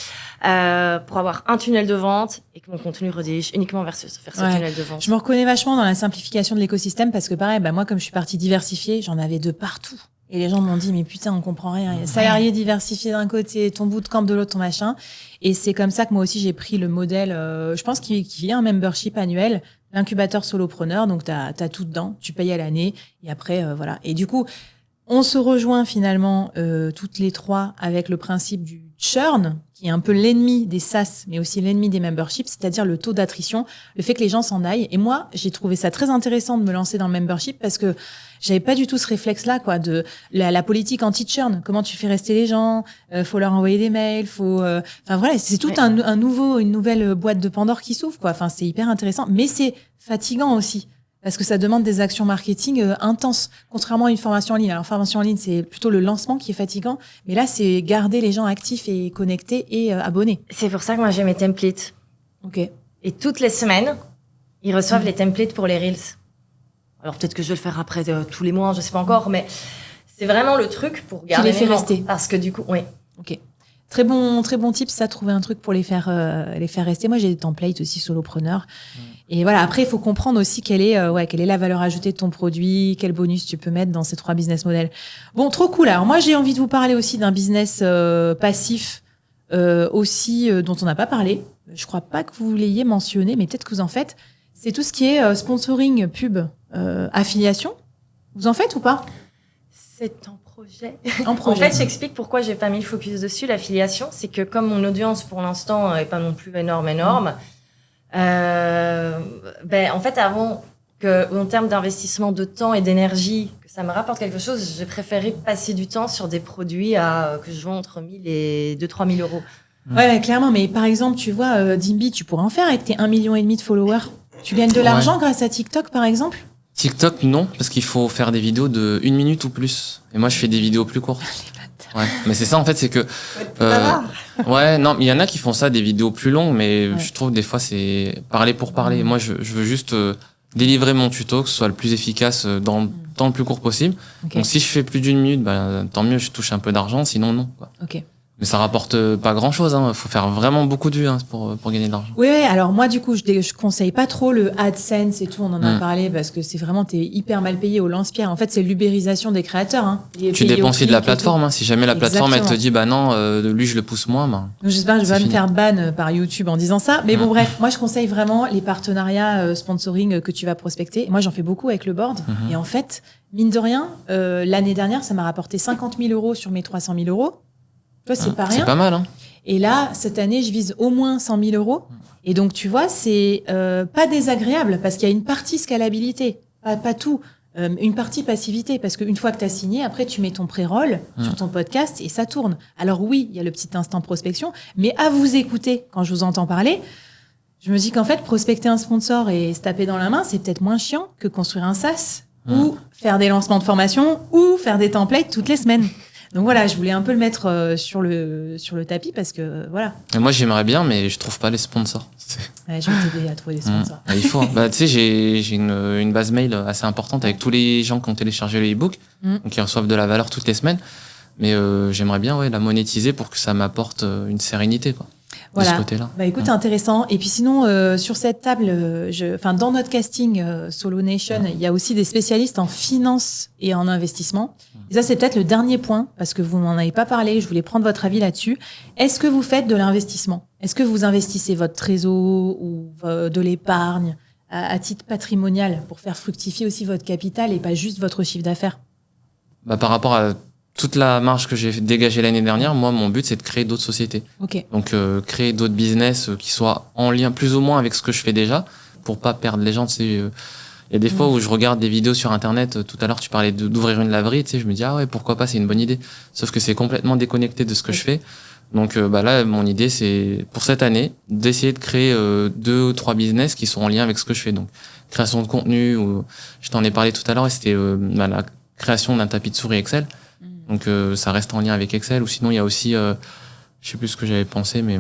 pour avoir un tunnel de vente et que mon contenu redirige uniquement vers ce tunnel de vente. Je me reconnais vachement dans la simplification de l'écosystème parce que pareil, moi comme je suis partie diversifiée, j'en avais de partout. Et les gens m'ont dit, mais putain, on comprend rien. Il y a salarié diversifié d'un côté, ton bootcamp de l'autre, ton machin. Et c'est comme ça que moi aussi, j'ai pris le modèle, je pense qu'il y a un membership annuel, l'incubateur solopreneur. Donc, t'as tout dedans. Tu payes à l'année. Et après, voilà. Et du coup, on se rejoint finalement, toutes les trois avec le principe du churn, qui est un peu l'ennemi des SaaS, mais aussi l'ennemi des memberships, c'est-à-dire le taux d'attrition, le fait que les gens s'en aillent. Et moi, j'ai trouvé ça très intéressant de me lancer dans le membership parce que j'avais pas du tout ce réflexe-là, quoi, de la politique anti-churn. Comment tu fais rester les gens? Faut leur envoyer des mails, enfin voilà, c'est tout une nouvelle boîte de Pandore qui s'ouvre, quoi. Enfin, c'est hyper intéressant, mais c'est fatigant aussi. Parce que ça demande des actions marketing intenses, contrairement à une formation en ligne. Alors, formation en ligne, c'est plutôt le lancement qui est fatigant, mais là, c'est garder les gens actifs et connectés et abonnés. C'est pour ça que moi, j'ai mes templates. Ok. Et toutes les semaines, ils reçoivent les templates pour les Reels. Alors, peut-être que je vais le faire après tous les mois, je sais pas encore, mais c'est vraiment le truc pour garder les fait gens. rester. Parce que du coup, oui. Ok. Très bon tip, ça, trouver un truc pour les faire rester. Moi, j'ai des templates aussi solopreneurs. Et voilà, après, il faut comprendre aussi quelle est la valeur ajoutée de ton produit, quel bonus tu peux mettre dans ces 3 business models. Bon, trop cool. Alors, moi, j'ai envie de vous parler aussi d'un business passif dont on n'a pas parlé. Je crois pas que vous l'ayez mentionné, mais peut-être que vous en faites. C'est tout ce qui est sponsoring, pub, affiliation. Vous en faites ou pas? C'est en projet. En projet. En fait, j'explique pourquoi j'ai pas mis le focus dessus. L'affiliation, c'est que comme mon audience pour l'instant est pas non plus énorme, en fait, avant que, en termes d'investissement de temps et d'énergie, que ça me rapporte quelque chose, j'ai préféré passer du temps sur des produits que je vends entre 1000 et 2-3 000 euros. Ouais, clairement. Mais par exemple, tu vois, Dimby, tu pourrais en faire avec tes 1,5 million de followers. Tu gagnes de l'argent grâce à TikTok, par exemple? TikTok, non, parce qu'il faut faire des vidéos de 1 minute ou plus. Et moi, je fais des vidéos plus courtes. Ouais, mais c'est ça en fait, c'est que ouais, non, il y en a qui font ça, des vidéos plus longues, mais je trouve des fois c'est parler pour parler. Moi, je veux juste délivrer mon tuto, que ce soit le plus efficace dans le temps le plus court possible. Okay. Donc si je fais plus d'1 minute, tant mieux, je touche un peu d'argent, sinon non, quoi. Ok. Mais ça rapporte pas grand chose, hein. Faut faire vraiment beaucoup de vues pour gagner de l'argent. Oui, alors moi, du coup, je conseille pas trop le AdSense et tout, on en a parlé, parce que c'est vraiment, t'es hyper mal payé au lance-pierre. En fait, c'est l'ubérisation des créateurs, hein. Tu dépends aussi de la plateforme, hein. Si jamais la plateforme, elle te dit, non, lui, je le pousse moins, Donc, j'espère que je vais pas me faire ban par YouTube en disant ça. Mais bon, bref, moi, je conseille vraiment les partenariats sponsoring que tu vas prospecter. Moi, j'en fais beaucoup avec le board. Et en fait, mine de rien, l'année dernière, ça m'a rapporté 50 000 euros sur mes 300 000 euros. Toi, c'est pas rien. C'est pas mal, hein. Et là, cette année, je vise au moins 100 000 euros. Et donc, tu vois, c'est pas désagréable parce qu'il y a une partie scalabilité, pas tout. Une partie passivité, parce qu'une fois que tu as signé, après, tu mets ton pré-roll sur ton podcast et ça tourne. Alors oui, il y a le petit instant prospection, mais à vous écouter quand je vous entends parler, je me dis qu'en fait, prospecter un sponsor et se taper dans la main, c'est peut-être moins chiant que construire un SaaS ou faire des lancements de formation ou faire des templates toutes les semaines. Donc voilà, je voulais un peu le mettre sur le tapis parce que voilà. Et moi, j'aimerais bien, mais je trouve pas les sponsors. Ouais, je vais t'aider à trouver des sponsors. Il faut. Tu sais, j'ai une base mail assez importante avec tous les gens qui ont téléchargé le e-book, donc qui reçoivent de la valeur toutes les semaines. Mais j'aimerais bien la monétiser pour que ça m'apporte une sérénité, quoi. Voilà. De ce côté-là. Écoute, intéressant. Et puis sinon, sur cette table, dans notre casting Solo Nation, il y a aussi des spécialistes en finance et en investissement. Et ça, c'est peut-être le dernier point, parce que vous n'en avez pas parlé. Je voulais prendre votre avis là-dessus. Est-ce que vous faites de l'investissement? Est-ce que vous investissez votre trésor ou de l'épargne à titre patrimonial pour faire fructifier aussi votre capital et pas juste votre chiffre d'affaires? Par rapport à toute la marge que j'ai dégagée l'année dernière, moi, mon but, c'est de créer d'autres sociétés. Okay. Donc, créer d'autres business qui soient en lien plus ou moins avec ce que je fais déjà, pour pas perdre les gens. Tu sais, il y a des fois où je regarde des vidéos sur Internet. Tout à l'heure, tu parlais d'ouvrir une laverie. Tu sais, je me dis, ah ouais, pourquoi pas, c'est une bonne idée. Sauf que c'est complètement déconnecté de ce que je fais. Donc, là, mon idée, c'est, pour cette année, d'essayer de créer 2 ou 3 business qui sont en lien avec ce que je fais. Donc, création de contenu, ou je t'en ai parlé tout à l'heure, et c'était la création d'un tapis de souris Excel. Donc ça reste en lien avec Excel, ou sinon il y a aussi je sais plus ce que j'avais pensé, mais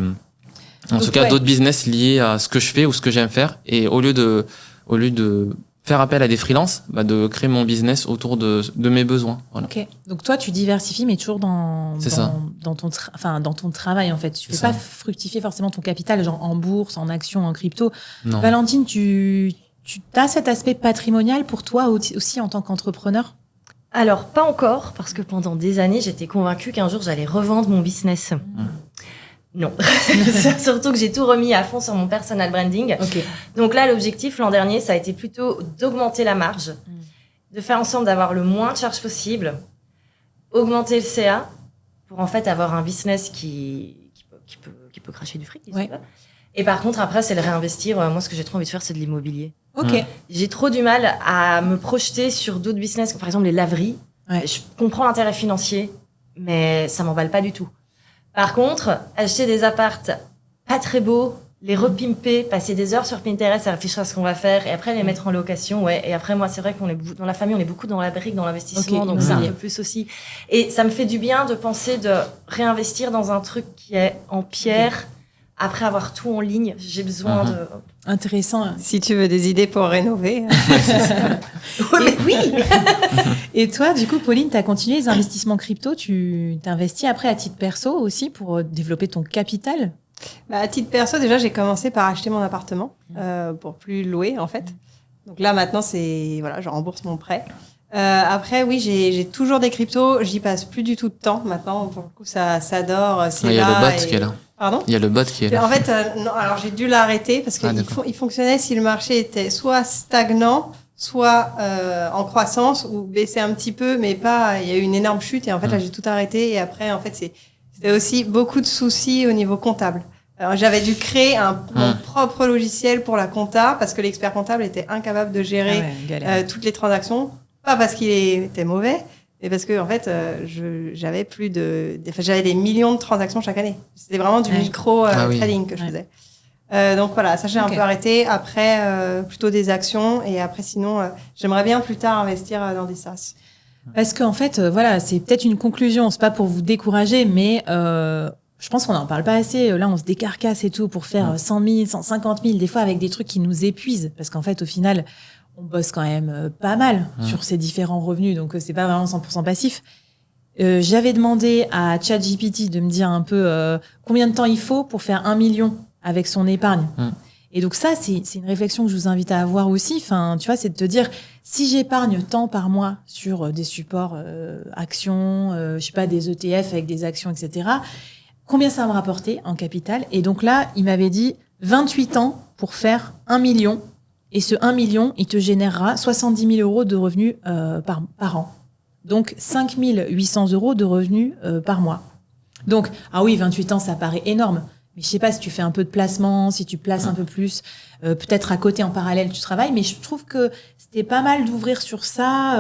en tout cas d'autres business liés à ce que je fais ou ce que j'aime faire, et au lieu de faire appel à des freelances, de créer mon business autour de mes besoins. Voilà. Ok. Donc toi tu diversifies, mais toujours dans ton travail en fait. Tu fais pas fructifier forcément ton capital, genre en bourse, en actions, en crypto. Non. Valentine, tu as cet aspect patrimonial pour toi aussi en tant qu'entrepreneur? Alors, pas encore, parce que pendant des années, j'étais convaincue qu'un jour, j'allais revendre mon business. Non. Surtout que j'ai tout remis à fond sur mon personal branding. Okay. Donc là, l'objectif l'an dernier, ça a été plutôt d'augmenter la marge, de faire en sorte d'avoir le moins de charges possible, augmenter le CA pour en fait avoir un business qui peut cracher du fric. Ouais. Et par contre, après, c'est le réinvestir. Moi, ce que j'ai trop envie de faire, c'est de l'immobilier. Ok. J'ai trop du mal à me projeter sur d'autres business, comme par exemple les laveries. Ouais. Je comprends l'intérêt financier, mais ça m'emballe pas du tout. Par contre, acheter des appartes pas très beaux, les repimper, passer des heures sur Pinterest à réfléchir à ce qu'on va faire et après les mettre en location, ouais. Et après, moi, c'est vrai qu'on est dans la famille, on est beaucoup dans la brique, dans l'investissement, donc c'est un peu plus aussi. Et ça me fait du bien de penser de réinvestir dans un truc qui est en pierre. Après avoir tout en ligne, j'ai besoin de... Intéressant. Si tu veux des idées pour rénover. Oui. Et toi, du coup, Pauline, tu as continué les investissements crypto. Tu t'investis après à titre perso aussi pour développer ton capital? À titre perso, déjà, j'ai commencé par acheter mon appartement pour plus louer, en fait. Donc là, maintenant, je rembourse mon prêt. Après, oui, j'ai toujours des cryptos. J'y passe plus du tout de temps maintenant. Pour le coup, ça dort. Il y a le bot qui est là. Pardon ? Il y a le bot qui est là. En fait, non, alors j'ai dû l'arrêter parce qu'il fonctionnait si le marché était soit stagnant, soit en croissance ou baissait un petit peu, mais pas. Il y a eu une énorme chute et en fait là j'ai tout arrêté et après en fait c'était aussi beaucoup de soucis au niveau comptable. Alors j'avais dû créer mon propre logiciel pour la compta parce que l'expert comptable était incapable de gérer toutes les transactions, pas parce qu'il était mauvais. Et parce que en fait, j'avais j'avais des millions de transactions chaque année. C'était vraiment du micro trading que je faisais. Donc voilà, ça j'ai un peu arrêté. Après, plutôt des actions et après sinon, j'aimerais bien plus tard investir dans des SaaS. Parce qu'en fait, voilà, c'est peut-être une conclusion. C'est pas pour vous décourager, mais je pense qu'on n'en parle pas assez. Là, on se décarcasse et tout pour faire 100 000, 150 000, des fois avec des trucs qui nous épuisent. Parce qu'en fait, au final, on bosse quand même pas mal sur ces différents revenus, donc c'est pas vraiment 100% passif. J'avais demandé à ChatGPT de me dire un peu combien de temps il faut pour faire 1 million avec son épargne. Et donc ça, c'est une réflexion que je vous invite à avoir aussi. Enfin, tu vois, c'est de te dire si j'épargne tant par mois sur des supports actions, je sais pas, des ETF avec des actions, etc. Combien ça va me rapporter en capital? Et donc là, il m'avait dit 28 ans pour faire 1 million. Et ce 1 million, il te générera 70 000 euros de revenus par an. Donc 5 800 euros de revenus par mois. Donc, 28 ans, ça paraît énorme. Mais je sais pas si tu fais un peu de placement, si tu places un peu plus, peut-être à côté en parallèle tu travailles. Mais je trouve que c'était pas mal d'ouvrir sur ça,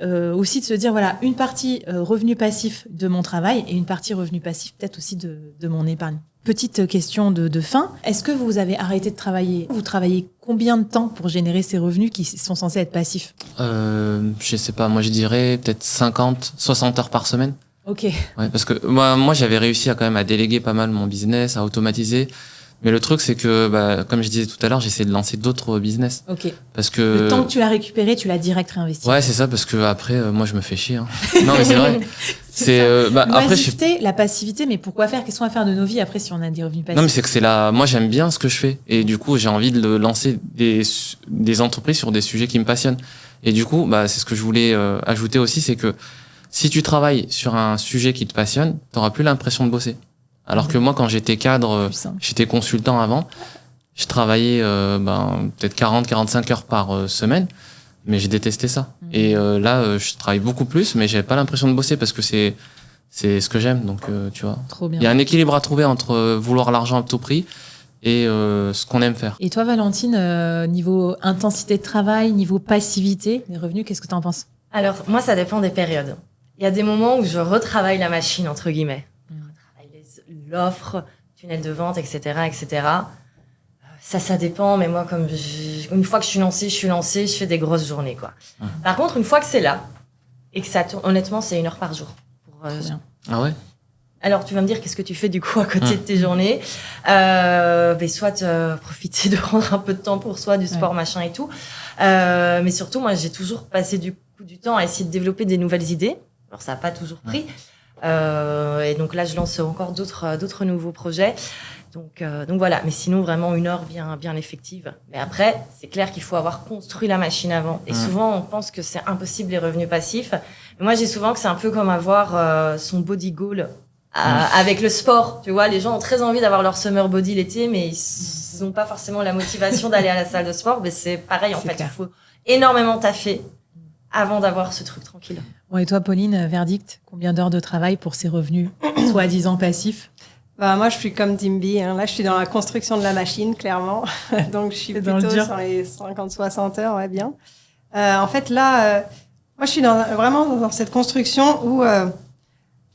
aussi de se dire voilà, une partie revenu passif de mon travail et une partie revenu passif peut-être aussi de mon épargne. Petite question de fin. Est-ce que vous avez arrêté de travailler? Vous travaillez combien de temps pour générer ces revenus qui sont censés être passifs? Je sais pas, moi je dirais peut-être 50, 60 heures par semaine. Ok. Ouais, parce que moi j'avais réussi à quand même à déléguer pas mal mon business, à automatiser. Mais le truc c'est que, comme je disais tout à l'heure, j'essaie de lancer d'autres business. Ok. Parce que le temps que tu l'as récupéré, tu l'as direct réinvesti. Ouais, c'est ça, parce que après, moi je me fais chier. Hein. Non mais c'est vrai. C'est après la passivité, mais pourquoi faire? Qu'est-ce qu'on va faire de nos vies après si on a des revenus passifs? Non mais c'est que moi j'aime bien ce que je fais et du coup j'ai envie de lancer des entreprises sur des sujets qui me passionnent. Et du coup c'est ce que je voulais ajouter aussi, c'est que si tu travailles sur un sujet qui te passionne, t'auras plus l'impression de bosser. Alors que moi quand j'étais cadre, j'étais consultant avant, je travaillais peut-être 40-45 heures par semaine. Mais j'ai détesté ça. Et là, je travaille beaucoup plus, mais j'avais pas l'impression de bosser parce que c'est ce que j'aime. Donc, tu vois. Trop bien. Il y a un équilibre à trouver entre vouloir l'argent à tout prix et ce qu'on aime faire. Et toi, Valentine, niveau intensité de travail, niveau passivité, les revenus, qu'est-ce que tu en penses? Alors, moi, ça dépend des périodes. Il y a des moments où je retravaille la machine, entre guillemets. Je retravaille l'offre, tunnel de vente, etc., etc. Ça dépend, mais moi, une fois que je suis lancée, je fais des grosses journées, quoi. Par contre, une fois que c'est là, et que ça tourne, honnêtement, c'est 1 heure par jour. Ah ouais? Alors, tu vas me dire, qu'est-ce que tu fais, du coup, à côté de tes journées? Soit profiter de prendre un peu de temps pour soi, du sport, machin et tout. Mais surtout, moi, j'ai toujours passé du temps à essayer de développer des nouvelles idées. Alors, ça n'a pas toujours pris. Et donc là, je lance encore d'autres nouveaux projets. Donc voilà, mais sinon vraiment 1 heure bien effective. Mais après, c'est clair qu'il faut avoir construit la machine avant. Et souvent, on pense que c'est impossible les revenus passifs. Mais moi, j'ai souvent que c'est un peu comme avoir son body goal avec le sport. Tu vois, les gens ont très envie d'avoir leur summer body l'été, mais ils n'ont pas forcément la motivation d'aller à la salle de sport. Mais c'est pareil, en fait, il faut énormément taffer avant d'avoir ce truc tranquille. Bon, et toi, Pauline, verdict, combien d'heures de travail pour ces revenus soi-disant passifs? Moi, je suis comme Dimby. Là, je suis dans la construction de la machine, clairement. Donc, je suis plutôt sur les 50-60 heures, ouais, bien. En fait, là, moi, je suis vraiment dans cette construction où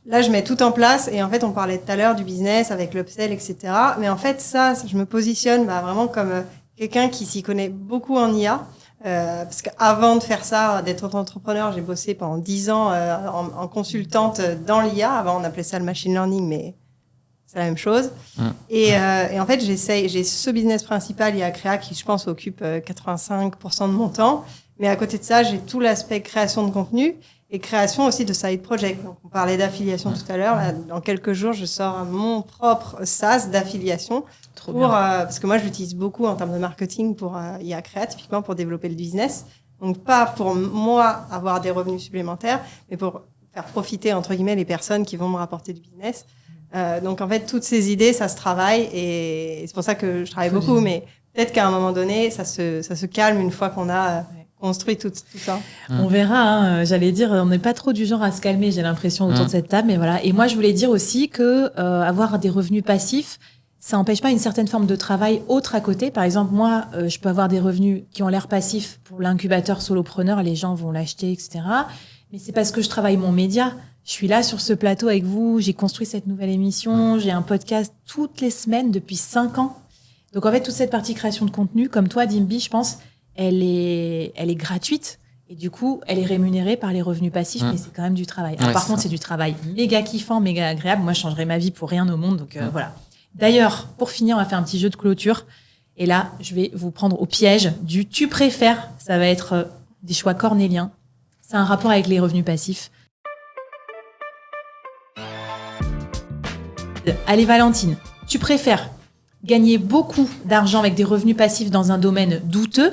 là, je mets tout en place. Et en fait, on parlait tout à l'heure du business avec l'upsell, etc. Mais en fait, ça, je me positionne vraiment comme quelqu'un qui s'y connaît beaucoup en IA. Parce qu'avant de faire ça, d'être entrepreneur, j'ai bossé pendant 10 ans en consultante dans l'IA. Avant, on appelait ça le machine learning, mais c'est la même chose. Et en fait, j'ai ce business principal, IA Créa, qui, je pense, occupe 85% de mon temps. Mais à côté de ça, j'ai tout l'aspect création de contenu et création aussi de side project. Donc, on parlait d'affiliation tout à l'heure. Là, dans quelques jours, je sors mon propre SaaS d'affiliation. Parce que moi, je l'utilise beaucoup en termes de marketing pour IA Créa, typiquement pour développer le business. Donc, pas pour moi avoir des revenus supplémentaires, mais pour faire profiter, entre guillemets, les personnes qui vont me rapporter du business. Donc, en fait, toutes ces idées, ça se travaille et c'est pour ça que je travaille beaucoup. Mais peut-être qu'à un moment donné, ça se calme une fois qu'on a construit tout ça. On verra, hein. J'allais dire, on n'est pas trop du genre à se calmer, j'ai l'impression, autour de cette table. Mais voilà. Et moi, je voulais dire aussi que avoir des revenus passifs, ça n'empêche pas une certaine forme de travail autre à côté. Par exemple, moi, je peux avoir des revenus qui ont l'air passifs pour l'incubateur solopreneur, les gens vont l'acheter, etc. Mais c'est parce que je travaille mon média. Je suis là sur ce plateau avec vous, j'ai construit cette nouvelle émission, j'ai un podcast toutes les semaines depuis 5 ans. Donc en fait, toute cette partie création de contenu, comme toi, Dimby, je pense, elle est gratuite. Et du coup, elle est rémunérée par les revenus passifs, mais c'est quand même du travail. Alors, par contre, c'est du travail méga kiffant, méga agréable. Moi, je changerais ma vie pour rien au monde. Donc voilà. D'ailleurs, pour finir, on va faire un petit jeu de clôture. Et là, je vais vous prendre au piège du tu préfères. Ça va être des choix cornéliens. C'est un rapport avec les revenus passifs. Allez, Valentine, tu préfères gagner beaucoup d'argent avec des revenus passifs dans un domaine douteux,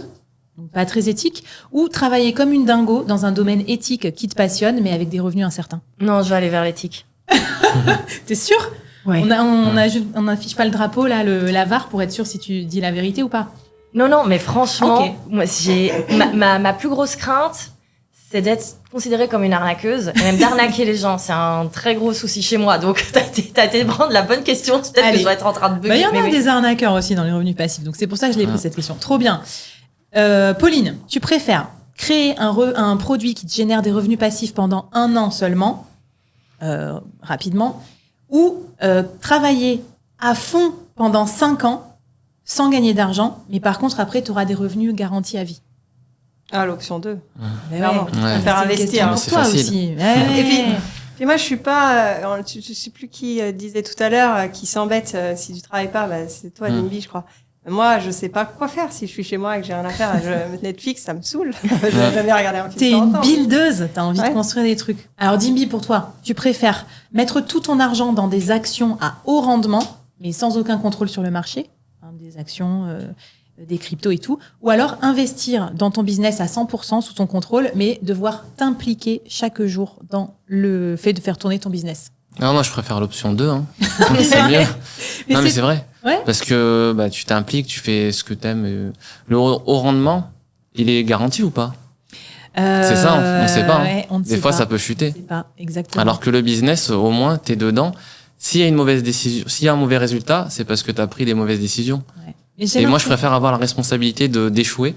donc pas très éthique, ou travailler comme une dingo dans un domaine éthique qui te passionne, mais avec des revenus incertains? Non, je vais aller vers l'éthique. T'es sûr? Ouais. On n'affiche pas le drapeau, là, la VAR, pour être sûr si tu dis la vérité ou pas? Non, mais franchement, Okay. moi, ma plus grosse crainte, c'est d'être considérée comme une arnaqueuse, et même d'arnaquer les gens. C'est un très gros souci chez moi. Donc, t'as été prendre la bonne question. Peut-être que je dois être en train de bugger. Il y en a des arnaqueurs aussi dans les revenus passifs. Donc, c'est pour ça que je l'ai pris cette question. Trop bien. Pauline, tu préfères créer un produit qui te génère des revenus passifs pendant 1 an seulement, rapidement, ou travailler à fond pendant 5 ans sans gagner d'argent, mais par contre, après, tu auras des revenus garantis à vie? Ah, l'option 2. Clairement. Ouais. Faire investir. Pour c'est toi facile. aussi. Et puis moi, je suis pas. Je sais plus qui disait tout à l'heure qui s'embête si tu travailles pas. C'est toi, Dimby, je crois. Moi, je sais pas quoi faire si je suis chez moi et que j'ai rien à faire. Netflix, ça me saoule. Je vais jamais regarder un film. T'es une buildeuse, t'as envie de construire des trucs. Alors, Dimby, pour toi, tu préfères mettre tout ton argent dans des actions à haut rendement, mais sans aucun contrôle sur le marché, hein, des actions, des cryptos et tout, ou alors investir dans ton business à 100% sous ton contrôle, mais devoir t'impliquer chaque jour dans le fait de faire tourner ton business? Non, moi, je préfère l'option 2. Hein. C'est mieux. Mais c'est vrai. Ouais. Parce que tu t'impliques, tu fais ce que t'aimes. Le haut rendement, il est garanti ou pas? C'est ça, on ne sait pas. Ouais, on ne Des sait fois, pas. ça peut chuter. On ne sait pas, exactement. Alors que le business, au moins, t'es dedans. S'il y a une mauvaise décision, s'il y a un mauvais résultat, c'est parce que t'as pris des mauvaises décisions. Ouais. Et moi, je préfère avoir la responsabilité d'échouer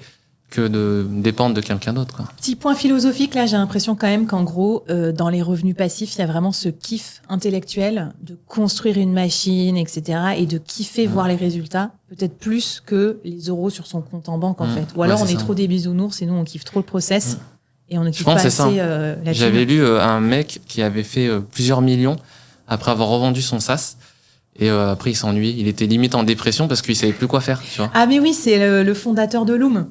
que de dépendre de quelqu'un d'autre, quoi. Petit point philosophique, là, j'ai l'impression quand même qu'en gros, dans les revenus passifs, il y a vraiment ce kiff intellectuel de construire une machine, etc., et de kiffer voir les résultats, peut-être plus que les euros sur son compte en banque, en fait. Ou alors, on est trop des bisounours et nous, on kiffe trop le process et on ne kiffe pas assez la J'avais lu un mec qui avait fait plusieurs millions après avoir revendu son SaaS. Et après, il s'ennuie. Il était limite en dépression parce qu'il savait plus quoi faire, tu vois. Ah, mais oui, c'est le fondateur de Loom.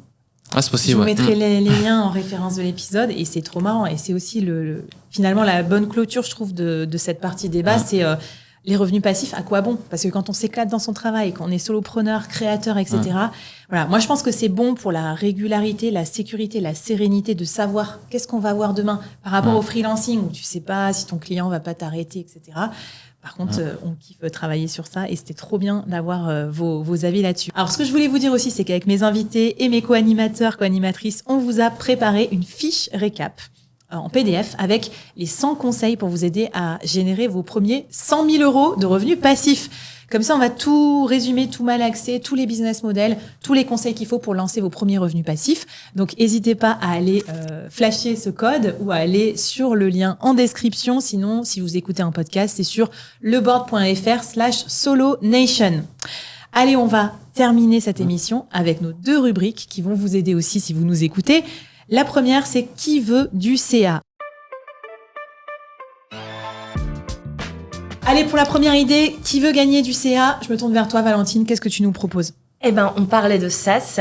Ah, c'est possible. Je vous mettrai les liens en référence de l'épisode et c'est trop marrant. Et c'est aussi finalement la bonne clôture, je trouve, de cette partie débat, c'est les revenus passifs. À quoi bon? Parce que quand on s'éclate dans son travail, qu'on est solopreneur, créateur, etc. Voilà. Moi, je pense que c'est bon pour la régularité, la sécurité, la sérénité de savoir qu'est-ce qu'on va voir demain par rapport au freelancing où tu sais pas si ton client va pas t'arrêter, etc. Par contre, on kiffe travailler sur ça et c'était trop bien d'avoir vos avis là-dessus. Alors, ce que je voulais vous dire aussi, c'est qu'avec mes invités et mes co-animateurs, co-animatrices, on vous a préparé une fiche récap en PDF avec les 100 conseils pour vous aider à générer vos premiers 100 000 € de revenus passifs. Comme ça, on va tout résumer, tout malaxer, tous les business models, tous les conseils qu'il faut pour lancer vos premiers revenus passifs. Donc, n'hésitez pas à aller flasher ce code ou à aller sur le lien en description. Sinon, si vous écoutez un podcast, c'est sur leboard.fr/solonation. Allez, on va terminer cette émission avec nos 2 rubriques qui vont vous aider aussi si vous nous écoutez. La première, c'est qui veut du CA? Allez, pour la première idée, qui veut gagner du CA? Je me tourne vers toi, Valentine. Qu'est-ce que tu nous proposes? Eh ben, on parlait de SaaS.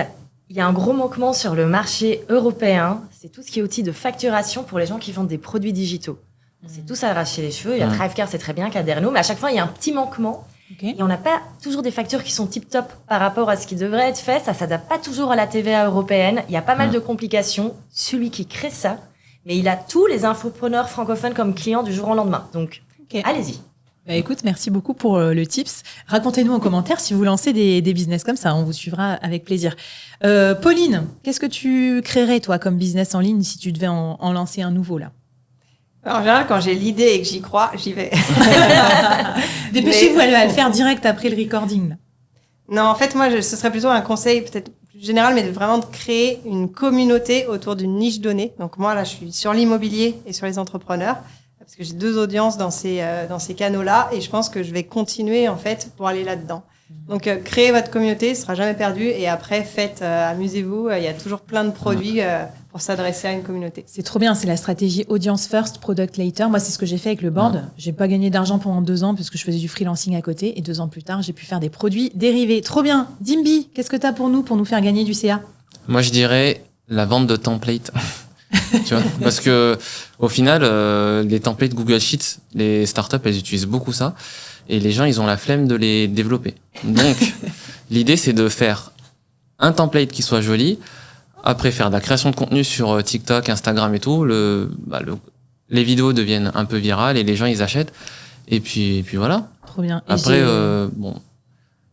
Il y a un gros manquement sur le marché européen. C'est tout ce qui est outil de facturation pour les gens qui vendent des produits digitaux. On s'est tous arraché les cheveux. Il y a Thrivecare, c'est très bien, Caderno. Mais à chaque fois, il y a un petit manquement. Okay. Et on n'a pas toujours des factures qui sont tip-top par rapport à ce qui devrait être fait. Ça s'adapte pas toujours à la TVA européenne. Il y a pas mal de complications. Celui qui crée ça, mais il a tous les infopreneurs francophones comme clients du jour au lendemain. Donc, allez-y. Bah écoute, merci beaucoup pour le tips. Racontez-nous en commentaire si vous lancez des business comme ça. On vous suivra avec plaisir. Pauline, qu'est-ce que tu créerais, toi, comme business en ligne si tu devais en lancer un nouveau, là? En général, quand j'ai l'idée et que j'y crois, j'y vais. Dépêchez-vous à le faire direct après le recording, là. Non, en fait, moi, ce serait plutôt un conseil peut-être plus général, mais vraiment de créer une communauté autour d'une niche donnée. Donc moi, là, je suis sur l'immobilier et sur les entrepreneurs, parce que j'ai 2 audiences dans ces canaux-là, et je pense que je vais continuer, en fait, pour aller là-dedans. Donc, créez votre communauté, ce sera jamais perdu, et après, faites, amusez-vous, il y a toujours plein de produits pour s'adresser à une communauté. C'est trop bien, c'est la stratégie audience first, product later. Moi, c'est ce que j'ai fait avec le board. J'ai pas gagné d'argent pendant 2 ans parce que je faisais du freelancing à côté, et 2 ans plus tard, j'ai pu faire des produits dérivés. Trop bien. Dimby, qu'est-ce que t'as pour nous faire gagner du CA? Moi, je dirais la vente de templates. Tu vois, parce que au final, les templates Google Sheets, les startups, elles utilisent beaucoup ça, et les gens, ils ont la flemme de les développer. Donc, l'idée, c'est de faire un template qui soit joli, après faire de la création de contenu sur TikTok, Instagram et tout, les vidéos deviennent un peu virales et les gens, ils achètent, et puis voilà. Trop bien. Et après, bon,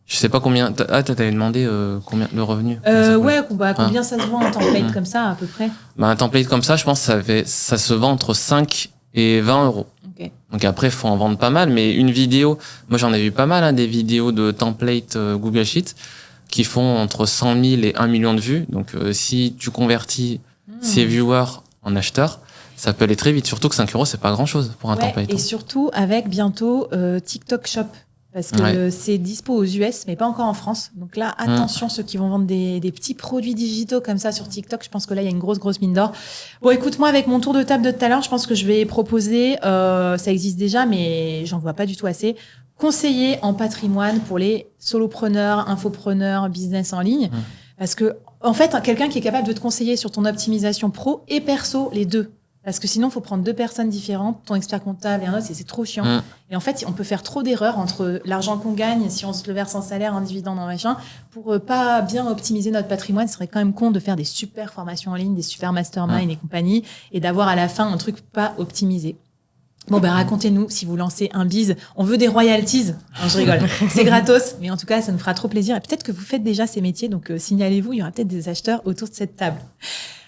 je sais pas combien. T'avais demandé combien le revenu. Combien ça se vend un template comme ça à peu près? Un template comme ça, je pense que ça se vend entre 5 et 20 euros. Okay. Donc après, faut en vendre pas mal, mais une vidéo, moi j'en ai vu pas mal, des vidéos de template Google Sheets qui font entre 100 000 et 1 million de vues. Donc si tu convertis ces viewers en acheteurs, ça peut aller très vite. Surtout que 5 euros, c'est pas grand chose pour un template. Et surtout avec bientôt TikTok Shop. Parce que c'est dispo aux US, mais pas encore en France. Donc là, attention, ceux qui vont vendre des petits produits digitaux comme ça sur TikTok, je pense que là, il y a une grosse mine d'or. Bon, écoute, moi, avec mon tour de table de tout à l'heure, je pense que je vais proposer, ça existe déjà, mais j'en vois pas du tout assez, conseiller en patrimoine pour les solopreneurs, infopreneurs, business en ligne. Parce que, en fait, quelqu'un qui est capable de te conseiller sur ton optimisation pro et perso, les deux. Parce que sinon, il faut prendre 2 personnes différentes, ton expert comptable et un autre, c'est trop chiant. Et en fait, on peut faire trop d'erreurs entre l'argent qu'on gagne, si on se le verse en salaire, en dividende, en machin, pour pas bien optimiser notre patrimoine. Ce serait quand même con de faire des super formations en ligne, des super masterminds et compagnie, et d'avoir à la fin un truc pas optimisé. Bon, racontez-nous si vous lancez un biz. On veut des royalties. Non, je rigole. C'est gratos, mais en tout cas, ça nous fera trop plaisir. Et peut-être que vous faites déjà ces métiers, donc signalez-vous, il y aura peut-être des acheteurs autour de cette table.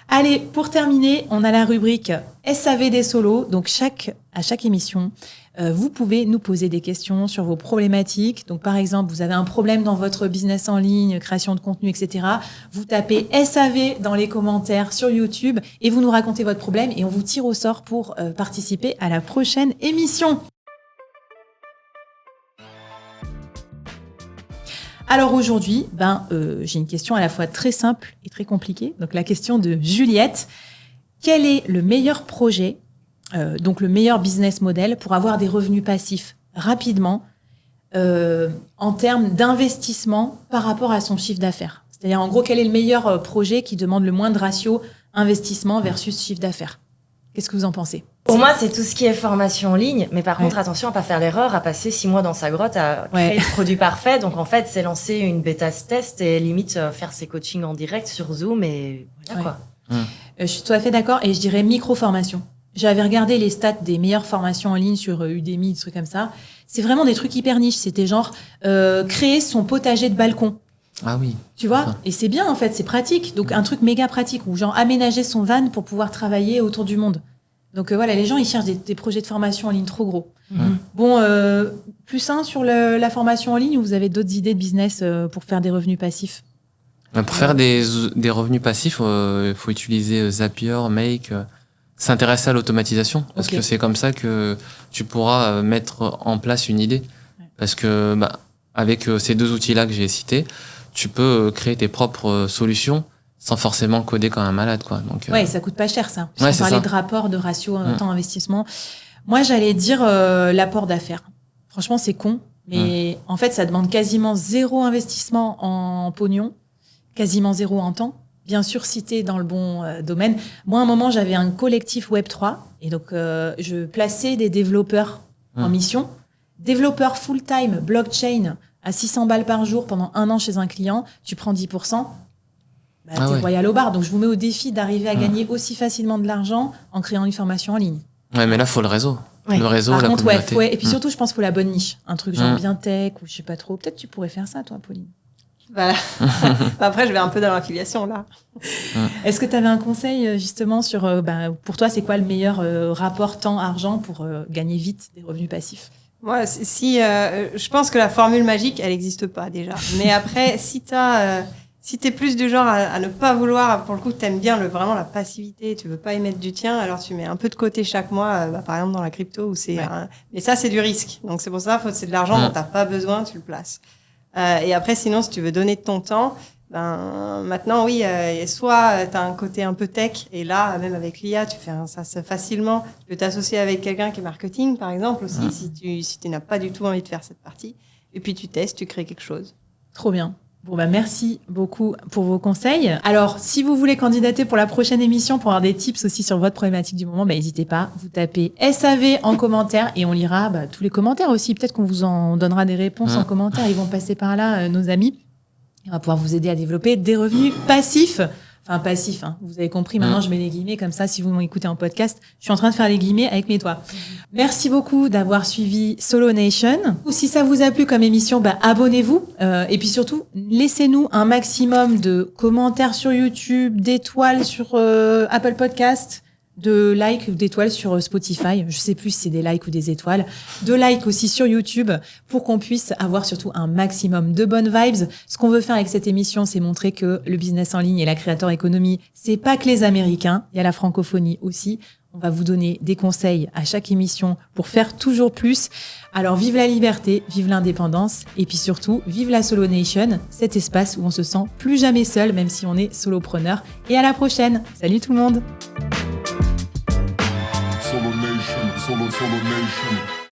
Allez, pour terminer, on a la rubrique SAV des solos. Donc, à chaque émission, vous pouvez nous poser des questions sur vos problématiques. Donc, par exemple, vous avez un problème dans votre business en ligne, création de contenu, etc. Vous tapez SAV dans les commentaires sur YouTube et vous nous racontez votre problème et on vous tire au sort pour participer à la prochaine émission. Alors aujourd'hui, j'ai une question à la fois très simple et très compliquée. Donc la question de Juliette. Quel est le meilleur projet, donc le meilleur business model pour avoir des revenus passifs rapidement en termes d'investissement par rapport à son chiffre d'affaires? C'est-à-dire en gros, quel est le meilleur projet qui demande le moins de ratio investissement versus chiffre d'affaires? Qu'est-ce que vous en pensez? Pour moi, c'est tout ce qui est formation en ligne. Mais par contre, attention à pas faire l'erreur, à passer 6 mois dans sa grotte à créer le produit parfait. Donc, en fait, c'est lancer une bêta test et limite faire ses coachings en direct sur Zoom et voilà quoi. Je suis tout à fait d'accord et je dirais micro-formation. J'avais regardé les stats des meilleures formations en ligne sur Udemy, des trucs comme ça. C'est vraiment des trucs hyper niches. C'était genre créer son potager de balcon. Ah oui. Tu vois? Et c'est bien, en fait, c'est pratique. Donc, un truc méga pratique ou genre aménager son van pour pouvoir travailler autour du monde. Donc voilà, les gens, ils cherchent des projets de formation en ligne trop gros. Bon, plus un sur la formation en ligne ou vous avez d'autres idées de business pour faire des revenus passifs? Pour faire des revenus passifs, il faut utiliser Zapier, Make, s'intéresser à l'automatisation, parce que c'est comme ça que tu pourras mettre en place une idée. Parce que avec ces 2 outils-là que j'ai cités, tu peux créer tes propres solutions sans forcément coder comme un malade, quoi. Donc, ça coûte pas cher, ça. Ouais, on parlait de rapport, de ratio, temps investissement. Moi, j'allais dire l'apport d'affaires. Franchement, c'est con, mais en fait, ça demande quasiment 0 investissement en pognon, quasiment 0 en temps. Bien sûr, si t'es dans le bon domaine. Moi, à un moment, j'avais un collectif Web3 et donc je plaçais des développeurs en mission. Développeur full-time, blockchain, à 600 balles par jour pendant 1 an chez un client, tu prends 10%, t'es royal au bar. Donc, je vous mets au défi d'arriver à gagner aussi facilement de l'argent en créant une formation en ligne. Ouais, mais là, faut le réseau. Ouais. Le réseau, par la contre, communauté. Et puis surtout, je pense qu'il faut la bonne niche. Un truc genre bien tech ou je sais pas trop. Peut-être tu pourrais faire ça, toi, Pauline. Voilà. Après, je vais un peu dans l'affiliation, là. Est-ce que tu avais un conseil, justement, sur, pour toi, c'est quoi le meilleur rapport temps-argent pour gagner vite des revenus passifs? Moi, je pense que la formule magique, elle n'existe pas déjà. Mais après, si t'es plus du genre à ne pas vouloir, pour le coup, t'aimes bien vraiment la passivité, tu veux pas y mettre du tien, alors tu mets un peu de côté chaque mois, par exemple dans la crypto, où mais ça, c'est du risque. Donc c'est pour ça, c'est de l'argent dont t'as pas besoin, tu le places. Et après, sinon, si tu veux donner de ton temps, maintenant, oui, soit t'as un côté un peu tech, et là, même avec l'IA, tu fais ça facilement. Tu peux t'associer avec quelqu'un qui est marketing, par exemple, aussi, si tu n'as pas du tout envie de faire cette partie. Et puis tu testes, tu crées quelque chose. Trop bien. Bon, merci beaucoup pour vos conseils. Alors, si vous voulez candidater pour la prochaine émission, pour avoir des tips aussi sur votre problématique du moment, n'hésitez pas. Vous tapez SAV en commentaire et on lira tous les commentaires aussi. Peut-être qu'on vous en donnera des réponses en commentaire. Ils vont passer par là, nos amis. On va pouvoir vous aider à développer des revenus passifs. Enfin, passifs, hein. Vous avez compris. Maintenant, je mets les guillemets comme ça. Si vous m'écoutez en podcast, je suis en train de faire les guillemets avec mes doigts. Merci beaucoup d'avoir suivi Solo Nation. Ou si ça vous a plu comme émission, abonnez-vous. Et puis surtout, laissez-nous un maximum de commentaires sur YouTube, d'étoiles sur Apple Podcast, de likes ou d'étoiles sur Spotify. Je sais plus si c'est des likes ou des étoiles. De likes aussi sur YouTube pour qu'on puisse avoir surtout un maximum de bonnes vibes. Ce qu'on veut faire avec cette émission, c'est montrer que le business en ligne et la creator economy, c'est pas que les Américains. Il y a la francophonie aussi. On va vous donner des conseils à chaque émission pour faire toujours plus. Alors, vive la liberté, vive l'indépendance et puis surtout, vive la Solo Nation, cet espace où on se sent plus jamais seul, même si on est solopreneur. Et à la prochaine. Salut tout le monde. Solo Nation.